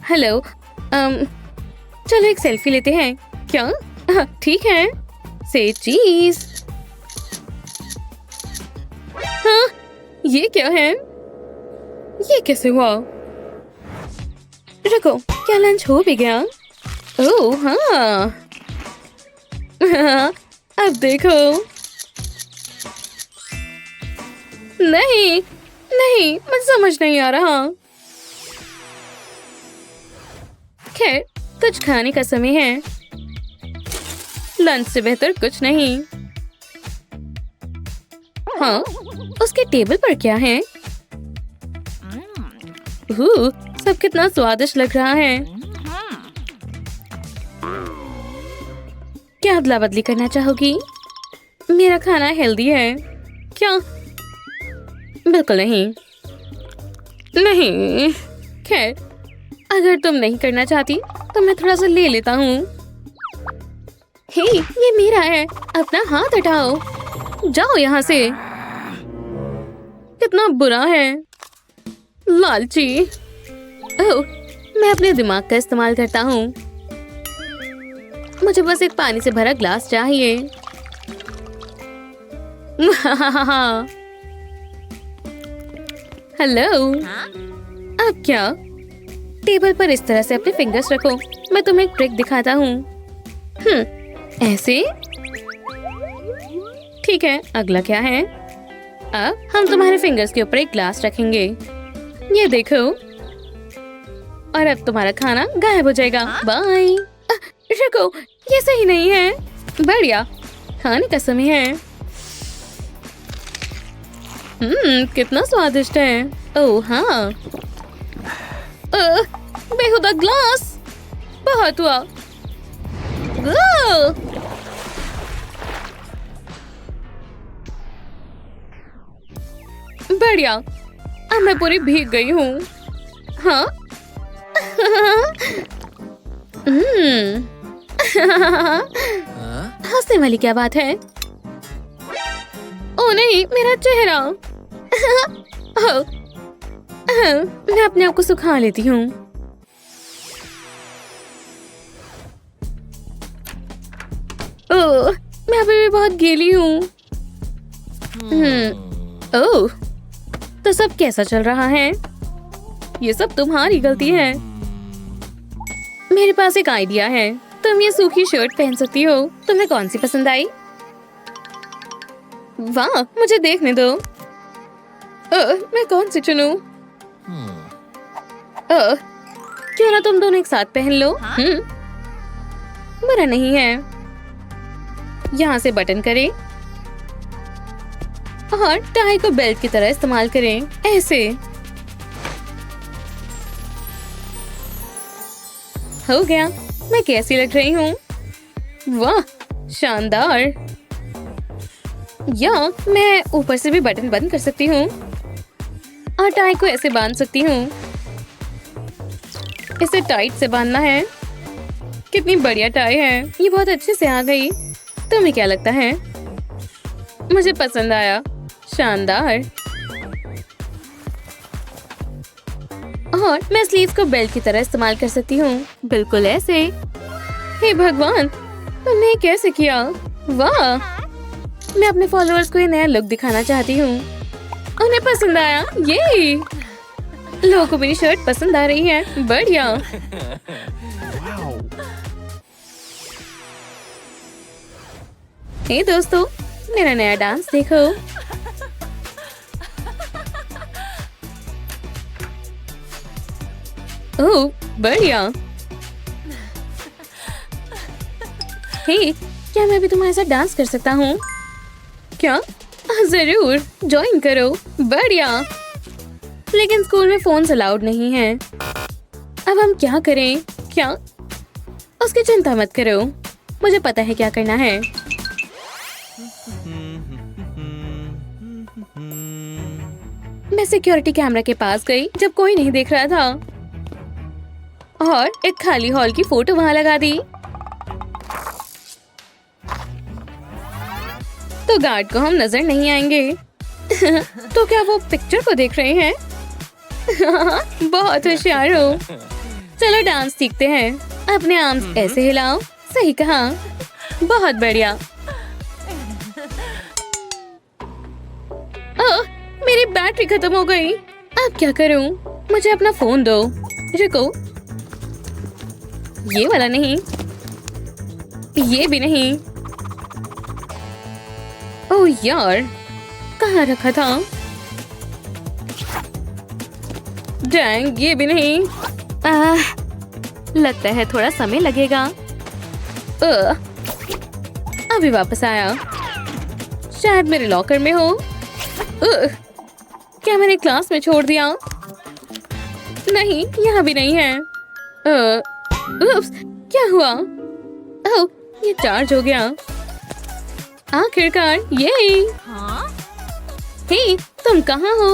हेलो, चलो एक सेल्फी लेते हैं। क्या? ठीक है। से चीज। हाँ, ये क्या है? ये कैसे हुआ? रुको, क्या लंच हो भी गया? ओह हाँ, अब देखो। नहीं नहीं, मुझे समझ नहीं आ रहा। खैर, कुछ खाने का समय है। लंच से बेहतर कुछ नहीं। हाँ, उसके टेबल पर क्या है? सब कितना स्वादिष्ट लग रहा है। क्या अदला बदली करना चाहोगी? मेरा खाना हेल्दी है क्या? बिल्कुल नहीं। नहीं, खैर अगर तुम नहीं करना चाहती तो मैं थोड़ा सा ले लेता हूँ। हे, ये मेरा है, अपना हाथ हटाओ, जाओ यहाँ से। कितना बुरा है, लालची। ओह, मैं अपने दिमाग का इस्तेमाल करता हूँ। मुझे बस एक पानी से भरा ग्लास चाहिए। हेलो, अब क्या? टेबल पर इस तरह से अपने फिंगर्स रखो। मैं तुम्हें एक ट्रिक दिखाता हूँ। ऐसे? ठीक है, अगला क्या है? अब हम तुम्हारे फिंगर्स के ऊपर एक ग्लास रखेंगे। ये देखो, और अब तुम्हारा खाना गायब हो जाएगा। बाय। रुको, ये सही नहीं है। बढ़िया, खाने का समय है। कितना स्वादिष्ट है। ओह हाँ, बेहुदा ग्लास। बहुत हुआ। बढ़िया, अब मैं पूरी भीग गई हूँ। हाँ। हंसने वाली क्या बात है? ओ नहीं, मेरा चेहरा। मैं अपने आप को सुखा लेती हूँ। ओह, मैं अभी भी बहुत गीली हूँ। ओह, तो सब कैसा चल रहा है? ये सब तुम्हारी गलती है। मेरे पास एक आइडिया है। तुम ये सूखी शर्ट पहन सकती हो। तुम्हें कौन सी पसंद आई? वाह, मुझे देखने दो। मैं कौन सी चुनूं? क्यों ना तुम दोनों एक साथ पहन लो। बुरा नहीं है। यहाँ से बटन करें और टाई को बेल्ट की तरह इस्तेमाल करें। ऐसे हो गया। मैं कैसी लग रही हूँ? वाह, शानदार। या मैं ऊपर से भी बटन बंद कर सकती हूँ और टाई को ऐसे बांध सकती हूँ। इसे टाइट से बांधना है। कितनी बढ़िया टाई है। ये बहुत अच्छे से आ गई। तुम्हें क्या लगता है? मुझे पसंद आया। शानदार। और मैं स्लीव्स को बेल्ट की तरह इस्तेमाल कर सकती हूँ। बिल्कुल ऐसे। हे भगवान, तुमने कैसे किया? वाह, मैं अपने फॉलोअर्स को ये नया लुक दिखाना चाहती हूँ। उन्हें पसंद आया। ये लोगों को मेरी शर्ट पसंद आ रही है। बढ़िया। हे दोस्तों, मेरा नया डांस देखो। ओह, बढ़िया। हे, क्या मैं भी तुम्हारे साथ डांस कर सकता हूँ? क्या? जरूर, ज्वाइन करो। बढ़िया। लेकिन स्कूल में फोन अलाउड नहीं है। अब हम क्या करें? क्या? उसकी चिंता मत करो, मुझे पता है क्या करना है। मैं सिक्योरिटी कैमरा के पास गई जब कोई नहीं देख रहा था और एक खाली हॉल की फोटो वहां लगा दी। तो गार्ड को हम नजर नहीं आएंगे। तो क्या वो पिक्चर को देख रहे हैं? बहुत होशियार हो। चलो डांस सीखते हैं। अपने आर्म्स ऐसे हिलाओ। सही कहा। बहुत बढ़िया। मेरी बैटरी खत्म हो गई। अब क्या करूं? मुझे अपना फोन दो। रुको, ये वाला नहीं, ये भी नहीं। ओह यार, कहाँ रखा था? डैंग, ये भी नहीं। लगता है थोड़ा समय लगेगा। अभी वापस आया। शायद मेरे लॉकर में हो। क्या मैंने क्लास में छोड़ दिया? नहीं, यहाँ भी नहीं है। उप्स, क्या हुआ? ओह, ये चार्ज हो गया। आखिरकार, ये। हे, तुम कहाँ हो?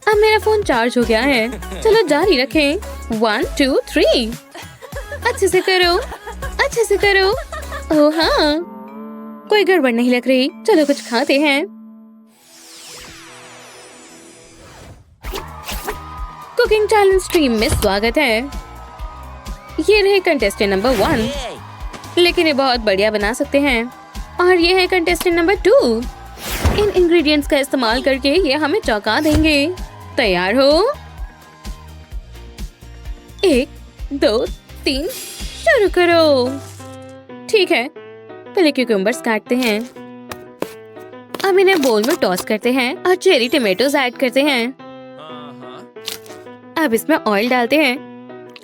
अब मेरा फोन चार्ज हो गया है। चलो जारी रखें। 1 2 3। अच्छे से करो, अच्छे से करो। ओह हाँ, कोई गड़बड़ नहीं लग रही। चलो कुछ खाते हैं। कुकिंग चैलेंज स्ट्रीम में स्वागत है। ये रहे कंटेस्टेंट नंबर 1, लेकिन ये बहुत बढ़िया बना सकते हैं। और ये है कंटेस्टेंट नंबर 2। इन इंग्रेडिएंट्स का इस्तेमाल करके ये हमें चौंका देंगे। तैयार हो? 1 2 3 शुरू करो। ठीक है, पहले क्यूकम्बर्स काटते हैं। अब इन्हें बोल में टॉस करते हैं और चेरी टमेटोज ऐड करते हैं। अब इसमें ऑयल डालते हैं,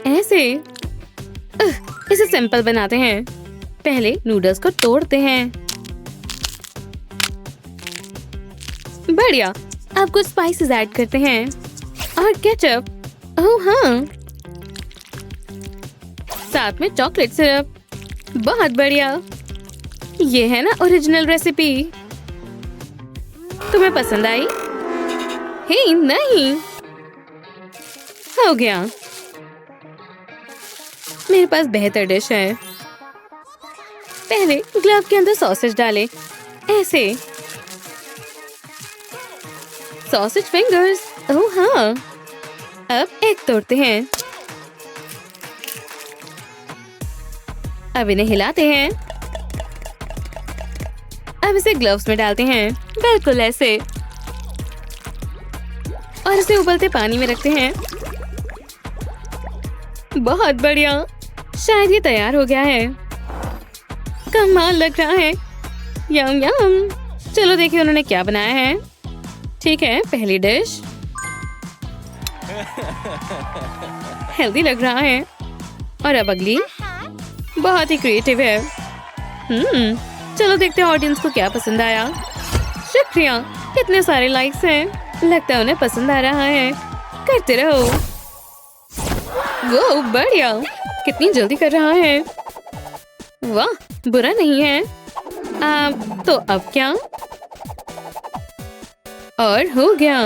ऐसे। इसे सिंपल बनाते हैं। पहले नूडल्स को तोड़ते हैं। बढ़िया। अब कुछ स्पाइसेस ऐड करते हैं और केचप। ओह हाँ, साथ में चॉकलेट सिरप। बहुत बढ़िया। ये है ना ओरिजिनल रेसिपी। तुम्हें पसंद आई? हे नहीं, हो गया। मेरे पास बेहतर डिश है। पहले ग्लव के अंदर सॉसेज डालें, ऐसे। Sausage fingers. ओह हाँ। अब एग तोड़ते हैं। अब इन्हें हिलाते हैं। अब इसे ग्लव्स में डालते हैं, बिल्कुल ऐसे। और इसे उबलते पानी में रखते हैं। बहुत बढ़िया। शायद ये तैयार हो गया है। कमाल लग रहा है। यम यम। चलो देखिए उन्होंने क्या बनाया है। ठीक है, पहली डिश हेल्दी लग रहा है। और अब अगली। बहुत ही क्रिएटिव है। चलो देखते हैं ऑडियंस को क्या पसंद आया। शुक्रिया, कितने सारे लाइक्स हैं। लगता है उन्हें पसंद आ रहा है। करते रहो। वो बढ़िया, कितनी जल्दी कर रहा है। वाह, बुरा नहीं है। तो अब क्या? और हो गया।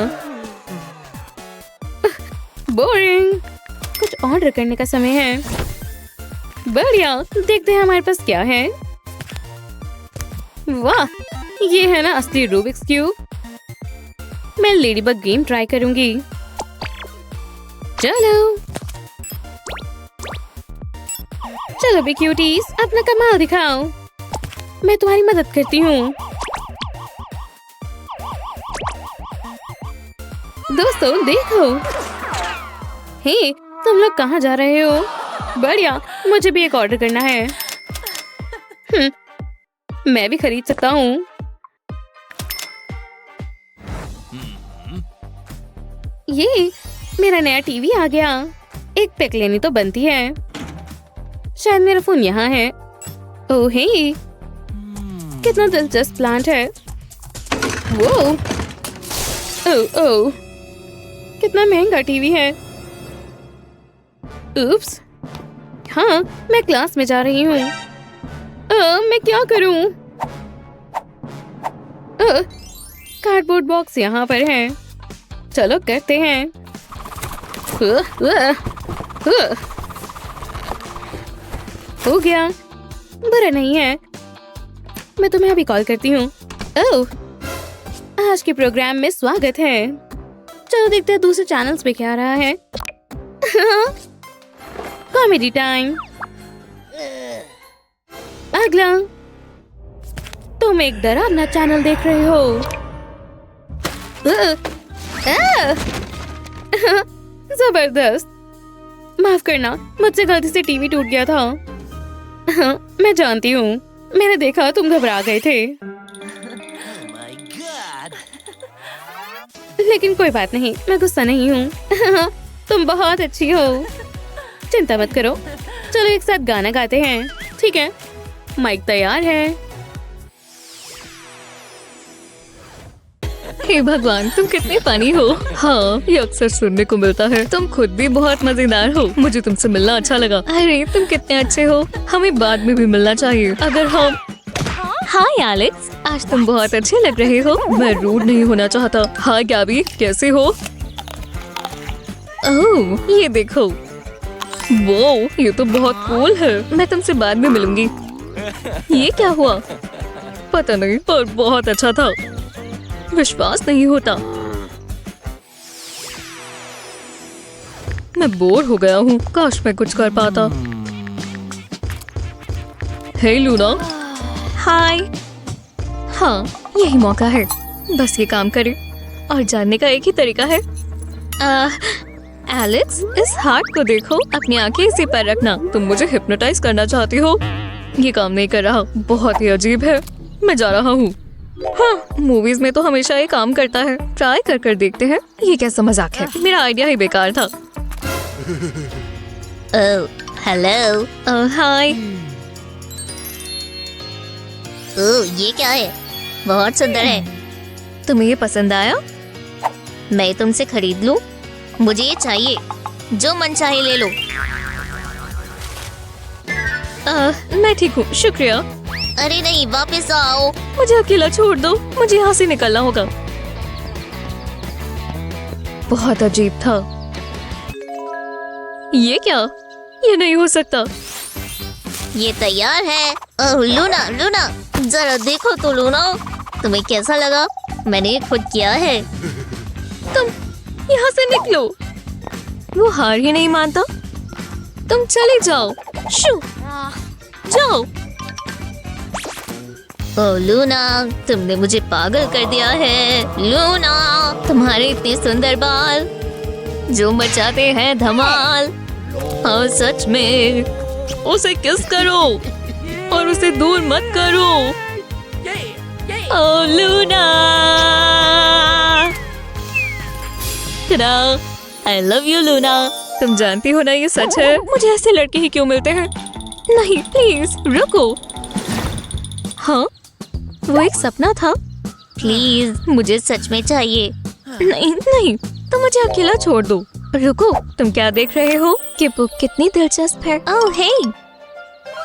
बोरिंग। कुछ ऑर्डर करने का समय है। बढ़िया, देखते हैं हमारे पास क्या है। वाह, ये है ना असली रूबिक्स क्यूब। मैं लेडीबग गेम ट्राई करूंगी। चलो चलो भी क्यूटीज, अपना कमाल दिखाओ। मैं तुम्हारी मदद करती हूँ। दोस्तों देखो। हे, तुम लोग कहाँ जा रहे हो? बढ़िया, मुझे भी एक ऑर्डर करना है। मैं भी खरीद सकता हूँ। ये मेरा नया टीवी आ गया। एक पिक लेनी तो बनती है। शायद मेरा फोन यहाँ है। ओह हे, कितना दिलचस्प प्लांट है। वो ओह, कितना महंगा टीवी है। उप्स। हाँ, मैं क्लास में जा रही हूँ। मैं क्या करूँ? कार्डबोर्ड बॉक्स यहाँ पर है। चलो करते हैं। हो गया, बुरा नहीं है। मैं तुम्हें अभी कॉल करती हूँ। ओह, आज के प्रोग्राम में स्वागत है। चलो देखते हैं दूसरे चैनल्स पे क्या आ रहा है। Comedy time. अगला। तुम एक डरावना चैनल देख रहे हो। जबरदस्त। माफ करना, मुझसे गलती से टीवी टूट गया था। मैं जानती हूँ, मैंने देखा तुम घबरा गए थे। लेकिन कोई बात नहीं, मैं गुस्सा नहीं हूँ। तुम बहुत अच्छी हो। चिंता मत करो। चलो एक साथ गाना गाते हैं। ठीक है, माइक तैयार है। हे भगवान, तुम कितने फनी हो। हाँ, ये अक्सर सुनने को मिलता है। तुम खुद भी बहुत मजेदार हो। मुझे तुमसे मिलना अच्छा लगा। अरे तुम कितने अच्छे हो। हमें बाद में भी मिलना चाहिए। अगर हम हाय एलेक्स, आज तुम बहुत अच्छे लग रहे हो। मैं रूड नहीं होना चाहता। हाय गैबी, कैसे हो? ओह, ये देखो। वो ये तो बहुत कूल है। मैं तुमसे बाद में मिलूंगी। ये क्या हुआ? पता नहीं, पर बहुत अच्छा था। विश्वास नहीं होता। मैं बोर हो गया हूँ। काश मैं कुछ कर पाता। हे लूना। हाय। हाँ, यही मौका है। बस ये काम करे और जानने का एक ही तरीका है। एलेक्स, इस हार्ट को देखो। अपनी आंखें इसी पर रखना। तुम मुझे हिप्नोटाइज करना चाहती हो। ये काम नहीं कर रहा। बहुत ही अजीब है। मैं जा रहा हूँ। हाँ, मूवीज में तो हमेशा ये काम करता है। ट्राई कर देखते हैं। ये कैसा मजाक है। मेरा आइडिया ही बेकार था। ओह, हेलो। हाय। ओह, ये क्या है? बहुत सुंदर है। तुम्हें ये पसंद आया? मैं तुमसे खरीद लूं? मुझे ये चाहिए। जो मन चाहे ले लो। मैं ठीक हूँ, शुक्रिया। अरे नहीं, वापस आओ। मुझे अकेला छोड़ दो। मुझे यहाँ से निकलना होगा। बहुत अजीब था। ये क्या? ये नहीं हो सकता। ये तैयार है। ओह लूना, लूना, जरा देखो तो लूना। तुम्हें कैसा लगा? मैंने ये खुद किया है। तुम यहाँ से निकलो। वो हार ही नहीं मानता। तुम चले जाओ। शू, जाओ। ओह लूना, तुमने मुझे पागल कर दिया है। लूना, तुम्हारे इतने सुंदर बाल जो मचाते हैं धमाल। हाँ सच में। उसे किस करो और उसे दूर मत करो। Oh Luna. I love you Luna. तुम जानती हो ना ये सच है। मुझे ऐसे लड़के ही क्यों मिलते हैं? नहीं, प्लीज रुको। हाँ, वो एक सपना था। प्लीज, मुझे सच में चाहिए। नहीं नहीं, तुम मुझे अकेला छोड़ दो। रुको, तुम क्या देख रहे हो? कि बुक कितनी दिलचस्प है। ओह हे,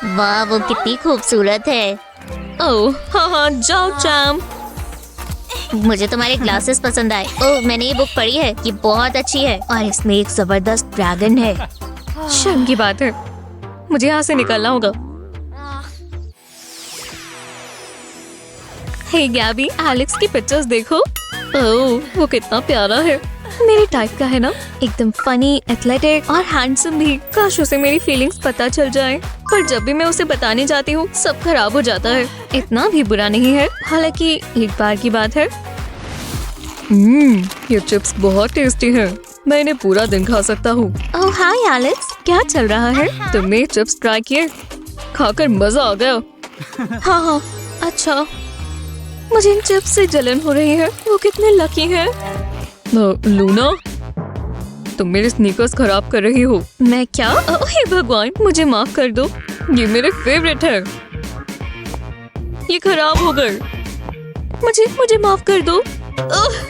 वाह वो कितनी खूबसूरत है। ओह हाँ, जाओ चैम। मुझे तुम्हारे ग्लासेस पसंद आए। ओह, मैंने ये बुक पढ़ी है। ये बहुत अच्छी है और इसमें एक जबरदस्त ड्रैगन है। शर्म की बात है। मुझे यहाँ से निकलना होगा। हे गैबी, एलेक्स की पिक्चर्स देखो। ओह, वो कितना प्यारा है। मेरे टाइप का है ना। एकदम फनी, एथलेटिक और हैंडसम भी। काश उसे मेरी फीलिंग्स पता चल जाए। पर जब भी मैं उसे बताने जाती हूँ सब खराब हो जाता है। इतना भी बुरा नहीं है। हालांकि एक बार की बात है। ये चिप्स बहुत टेस्टी हैं। मैं इन्हें पूरा दिन खा सकता हूँ। ओह हाय एलेक्स, क्या चल रहा है? तुमने चिप्स ट्राई किए? खाकर मजा आ गया। हाँ, अच्छा। मुझे इन चिप्स से जलन हो रही है। वो कितने लकी हैं। लूना, तुम मेरे स्नीकर्स खराब कर रही हो। मैं क्या? हे भगवान, मुझे माफ कर दो। ये मेरे फेवरेट है। ये खराब हो गए। मुझे माफ कर दो।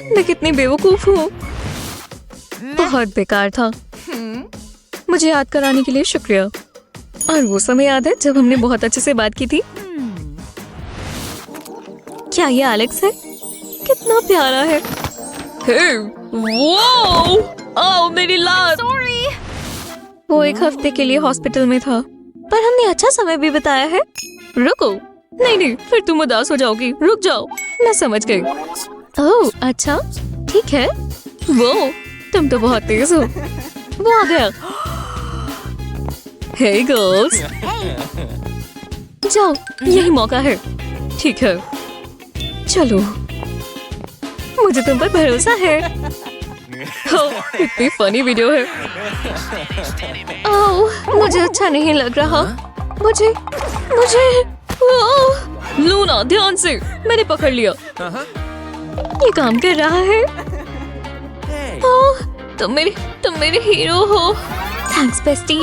मैं कितनी बेवकूफ हूँ। बहुत बेकार था। मुझे याद कराने के लिए शुक्रिया। और वो समय याद है जब हमने बहुत अच्छे से बात की थी? क्या ये एलेक्स है? कितना प्यारा है। हे, वो, ओह मेरी लात। वो एक हफ्ते के लिए हॉस्पिटल में था, पर हमने अच्छा समय भी बिताया है। रुको, नहीं, फिर तुम उदास हो जाओगी। रुक जाओ, मैं समझ गई। ओह अच्छा, ठीक है। वो, तुम तो बहुत तेज हो। वो आ गया। हे गर्ल्स, जाओ, यही मौका है। ठीक है, चलो, मुझे तुम पर भरोसा है। इतनी फनी वीडियो है। ओह, मुझे अच्छा नहीं लग रहा। मुझे ओह, लूना ध्यान से, मैंने पकड़ लिया। ये काम कर रहा है। ओह, तुम मेरे हीरो हो। Thanks bestie.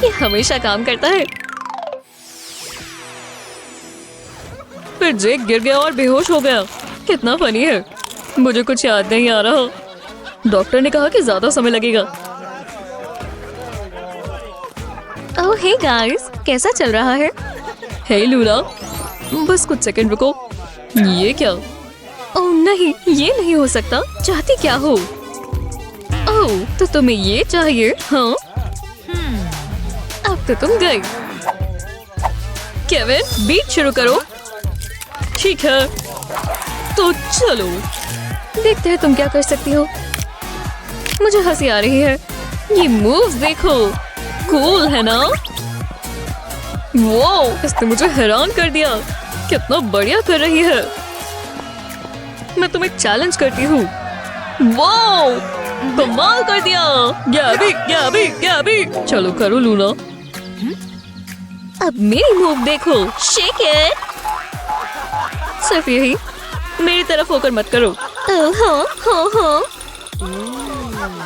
ये हमेशा काम करता है। फिर जेक गिर गया और बेहोश हो गया। कितना फनी है। मुझे कुछ याद नहीं आ रहा। डॉक्टर ने कहा कि ज्यादा समय लगेगा। ओह हे गाइस, कैसा चल रहा है? हे लूना, बस कुछ सेकंड रुको। ये क्या? ओह नहीं, ये नहीं हो सकता। चाहती क्या हो? ओह, तो तुम्हें ये चाहिए? हाँ, अब तो तुम गई। केविन, बीट शुरू करो। ठीक है, तो चलो देखते हैं तुम क्या कर सकती हो। मुझे हंसी आ रही है। ये मूव्स देखो, कूल है ना? वो इसने मुझे हैरान कर दिया। कितना बढ़िया कर रही है। मैं तुम्हें चैलेंज करती हूँ। वाओ, कमाल कर दिया। गैबी, गैबी, गैबी। चलो करो लूना। अब मेरी मूव देखो। Shake it. सिर्फ यही, मेरी तरफ होकर मत करो। हाँ हाँ हाँ,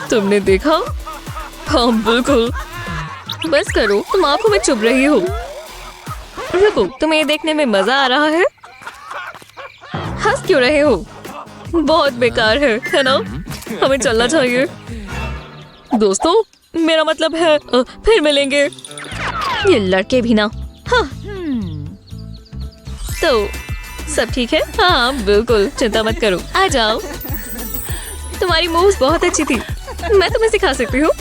तुमने देखा? हाँ बिल्कुल। बस करो, तुम आंखों में चुभ रही हो। रुको, तुम्हें ये देखने में मजा आ रहा है? हंस क्यों रहे हो? बहुत बेकार है ना? हमें चलना चाहिए। दोस्तों, मेरा मतलब है फिर मिलेंगे। ये लड़के भी ना। हाँ, तो सब ठीक है? हाँ बिल्कुल, चिंता मत करो। आ जाओ। तुम्हारी मूव्स बहुत अच्छी थी। मैं तुम्हें सिखा सकती हूँ।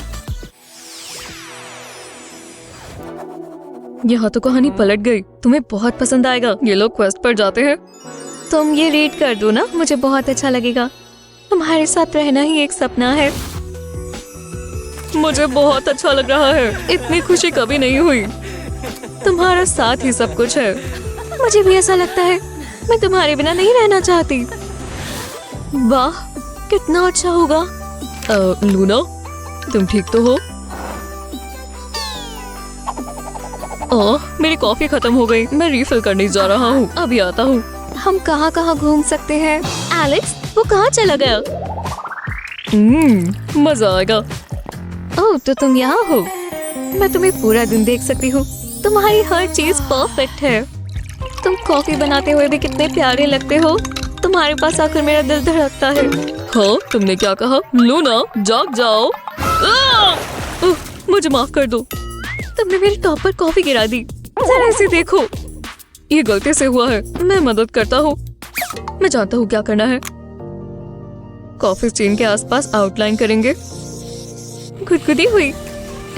यहाँ तो कहानी पलट गई। तुम्हें बहुत पसंद आएगा। ये लोग क्वेस्ट पर जाते हैं। तुम ये रीड कर दो ना, मुझे बहुत अच्छा लगेगा। तुम्हारे साथ रहना ही एक सपना है। मुझे बहुत अच्छा लग रहा है। इतनी खुशी कभी नहीं हुई। तुम्हारा साथ ही सब कुछ है। मुझे भी ऐसा लगता है। मैं तुम्हारे बिना नहीं रहना चाहती। वाह, कितना अच्छा होगा। लूना, तुम ठीक तो हो? मेरी कॉफी खत्म हो गई। मैं रिफिल करने जा रहा हूँ। अभी आता हूँ। हम कहाँ कहाँ घूम सकते हैं? एलेक्स, वो कहाँ चला गया? मजा आएगा। ओह, तो तुम यहाँ हो। मैं तुम्हें पूरा दिन देख सकती हूँ। तुम्हारी हर चीज परफेक्ट है। तुम कॉफी बनाते हुए भी कितने प्यारे लगते हो। तुम्हारे पास आकर मेरा दिल धड़कता है। हाँ, तुमने क्या कहा? लूना, जाग जाओ। मुझे माफ कर दो। तुमने मेरे टॉप पर कॉफी गिरा दी। जरा इसे देखो। ये गलती से हुआ है। मैं मदद करता हूँ। मैं जानता हूँ क्या करना है। कॉफी स्टेन के आसपास आउटलाइन करेंगे। गुदगुदी हुई।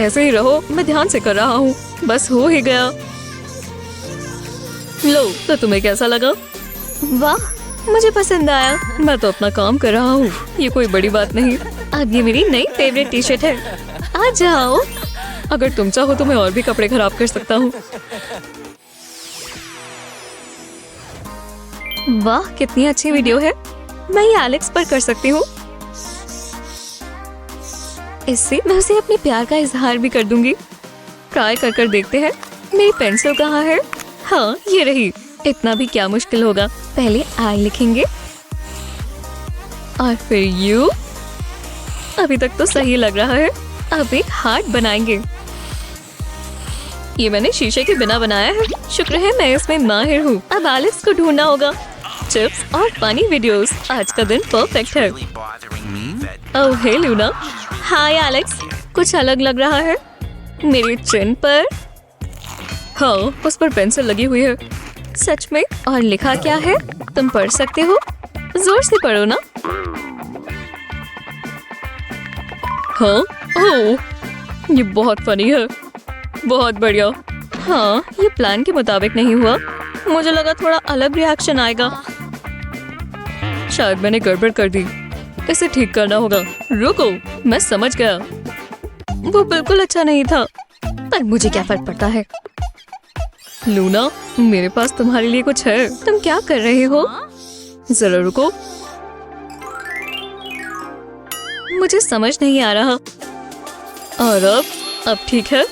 ऐसे ही रहो, मैं ध्यान से कर रहा हूँ। बस हो ही गया। लो, तो तुम्हें कैसा लगा? वाह, मुझे पसंद आया। मैं तो अपना काम कर रहा हूँ। ये कोई बड़ी बात नहीं। अब ये मेरी नई फेवरेट टी शर्ट है। आ जाओ। अगर तुम चाहो तो मैं और भी कपड़े खराब कर सकता हूँ। वाह, कितनी अच्छी वीडियो है। मैं ये एलेक्स पर कर सकती हूँ। इससे मैं उसे अपने प्यार का इजहार भी कर दूंगी। ट्राई कर कर देखते हैं। मेरी पेंसिल कहाँ है? हाँ, ये रही। इतना भी क्या मुश्किल होगा। पहले आई लिखेंगे और फिर यू। अभी तक तो सही लग रहा है। अब एक हार्ट बनाएंगे। ये मैंने शीशे के बिना बनाया है। शुक्र है मैं इसमें माहिर हूँ। अब एलेक्स को ढूंढना होगा। चिप्स और फनी वीडियोस। आज का दिन परफेक्ट है। ओह हे लूना। हाय एलेक्स, कुछ अलग लग रहा है। मेरी चिन पर? हाँ, उस पर पेंसिल लगी हुई है। सच में? और लिखा क्या है? तुम पढ़ सकते हो? जोर से पढ़ो ना। हाँ, ओह, ये बहुत फनी है। बहुत बढ़िया। हाँ, ये प्लान के मुताबिक नहीं हुआ। मुझे लगा थोड़ा अलग रिएक्शन आएगा। शायद मैंने गड़बड़ कर दी। इसे ठीक करना होगा। रुको, मैं समझ गया। वो बिल्कुल अच्छा नहीं था, पर मुझे क्या फर्क पड़ता है। लूना, मेरे पास तुम्हारे लिए कुछ है। तुम क्या कर रहे हो? जरा रुको, मुझे समझ नहीं आ रहा। और अब ठीक है।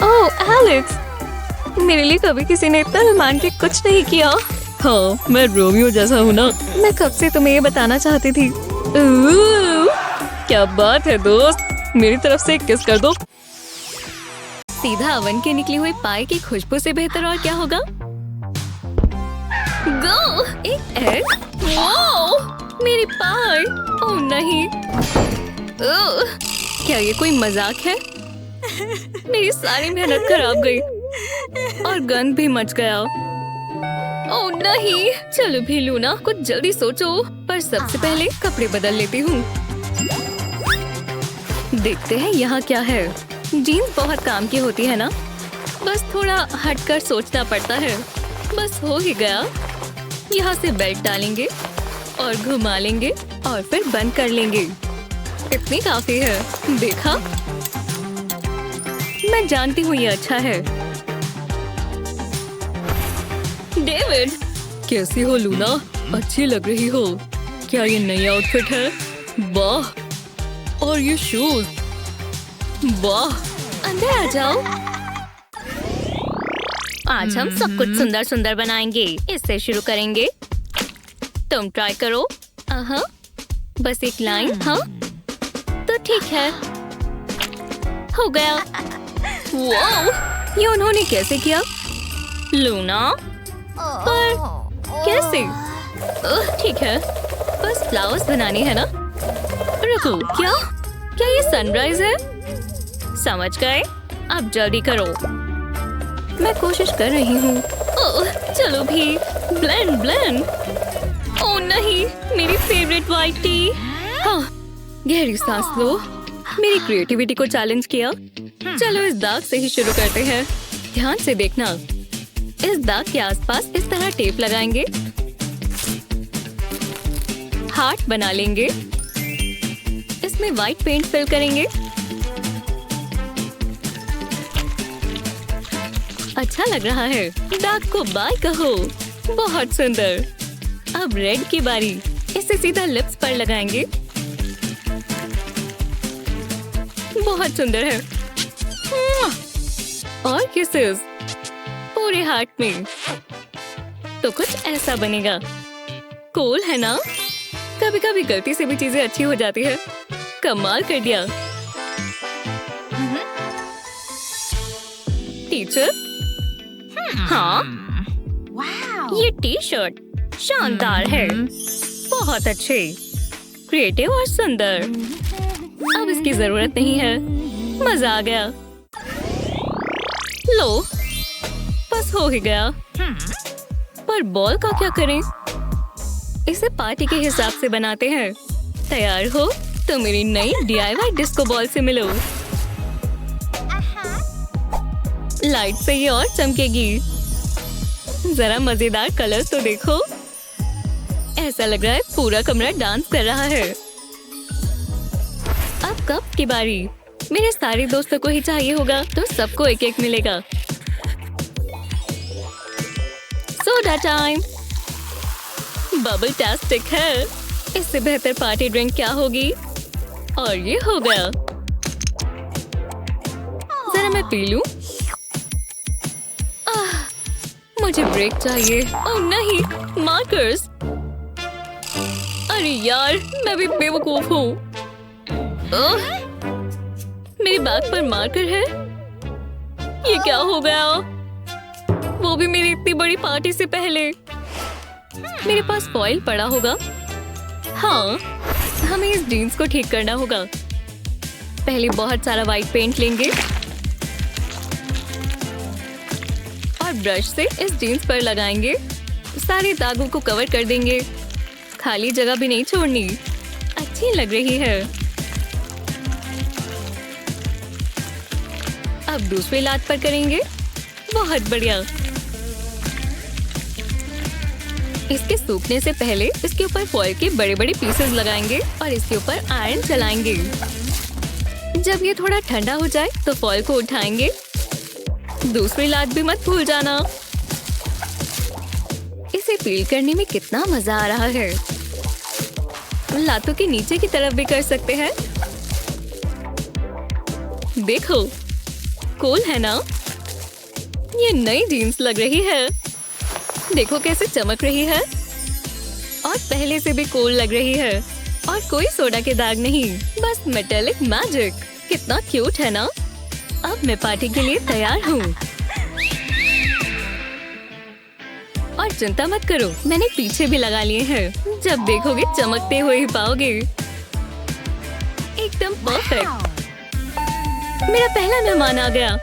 ओह एलेक्स, मेरे लिए कभी किसी ने इतना रोमांटिक कुछ नहीं किया। हाँ, मैं रोमियो जैसा हूँ ना। मैं कब से तुम्हें ये बताना चाहती थी। क्या बात है दोस्त, मेरी तरफ से एक किस कर दो। सीधा अवन के निकली हुई पाई की खुशबू से बेहतर और क्या होगा। गो एक एग। वाओ, मेरी पाई। ओह नहीं, क्या ये कोई मजाक है? मेरी सारी मेहनत खराब गई और गंद भी मच गया। ओह नहीं, चलो भी लूना, कुछ जल्दी सोचो। पर सबसे पहले कपड़े बदल लेती हूँ। देखते हैं यहाँ क्या है। जीन्स बहुत काम की होती है ना, बस थोड़ा हटकर सोचना पड़ता है। बस हो ही गया। यहाँ से बेल्ट डालेंगे और घुमा लेंगे और फिर बंद कर लेंगे। इतनी काफी है। देखा, मैं जानती हूँ ये अच्छा है। डेविड, कैसी हो लूना? अच्छी लग रही हो। क्या ये नई आउटफिट है? वाह, और ये शूज, वाह। अंदर आ जाओ। आज हम सब कुछ सुंदर सुंदर बनाएंगे। इससे शुरू करेंगे। तुम ट्राई करो। बस एक लाइन। हाँ तो ठीक है, हो गया। वाह, ये उन्होंने कैसे किया? लूना, पर कैसे? ठीक है, बस फ्लावर्स बनाने हैं ना। रुको, क्या क्या ये सनराइज है? समझ गए, अब जल्दी करो। मैं कोशिश कर रही हूँ। ओह, चलो भी, ब्लेंड ब्लेंड। ओह नहीं, मेरी फेवरेट व्हाइट टी। हाँ, गहरी सांस लो। मेरी क्रिएटिविटी को चैलेंज किया। चलो इस दाग से ही शुरू करते हैं। ध्यान से देखना। इस दाग के आसपास इस तरह टेप लगाएंगे। हार्ट बना लेंगे। इसमें व्हाइट पेंट फिल करेंगे। अच्छा लग रहा है। दाग को बाय कहो। बहुत सुंदर। अब रेड की बारी। इसे सीधा लिप्स पर लगाएंगे। बहुत सुंदर है। और किसेस पूरे हार्ट में। तो कुछ ऐसा बनेगा। कूल है ना? कभी कभी गलती से भी चीजें अच्छी हो जाती है। कमाल कर दिया। टीचर, हाँ, ये टी शर्ट शानदार है। बहुत अच्छे, क्रिएटिव और सुंदर। अब इसकी जरूरत नहीं है। मजा आ गया। लो, बस हो ही गया। पर बॉल का क्या करें? इसे पार्टी के हिसाब से बनाते हैं। तैयार हो तो मेरी नई DIY डिस्को बॉल से मिलो। लाइट से ये और चमकेगी। जरा मजेदार कलर तो देखो। ऐसा लग रहा है पूरा कमरा डांस कर रहा है। अब कप की बारी। मेरे सारे दोस्तों को ही चाहिए होगा, तो सबको एक एक मिलेगा। Soda time. बबल टास्टिक है। इससे बेहतर पार्टी ड्रिंक क्या होगी? और ये हो गया। जरा मैं पी लूं। मुझे ब्रेक चाहिए। ओह नहीं, मार्कर्स। अरे यार, मैं भी बेवकूफ हूँ। मेरे बैग पर मार्कर है। ये क्या हो गया? वो भी मेरी इतनी बड़ी पार्टी से पहले। मेरे पास फॉइल पड़ा होगा। हाँ, हमें इस जीन्स को ठीक करना होगा। पहले बहुत सारा व्हाइट पेंट लेंगे और ब्रश से इस जीन्स पर लगाएंगे। सारे दागों को कवर कर देंगे। खाली जगह भी नहीं छोड़नी। अच्छी लग रही है। अब दूसरी लात पर करेंगे। बहुत बढ़िया। इसके सूखने से पहले इसके ऊपर फॉइल के बड़े बड़े पीसेस लगाएंगे और इसके ऊपर आयरन चलाएंगे। जब ये थोड़ा ठंडा हो जाए तो फॉइल को उठाएंगे। दूसरी लात भी मत भूल जाना। इसे पील करने में कितना मजा आ रहा है। लातों के नीचे की तरफ भी कर सकते हैं। देखो, कूल है ना? ये नई जीन्स लग रही है। देखो कैसे चमक रही है और पहले से भी कूल लग रही है। और कोई सोडा के दाग नहीं, बस मेटेलिक मैजिक। कितना क्यूट है ना? अब मैं पार्टी के लिए तैयार हूँ। और चिंता मत करो, मैंने पीछे भी लगा लिए हैं। जब देखोगे चमकते हुए ही पाओगे। एकदम परफेक्ट। मेरा पहला मेहमान आ गया।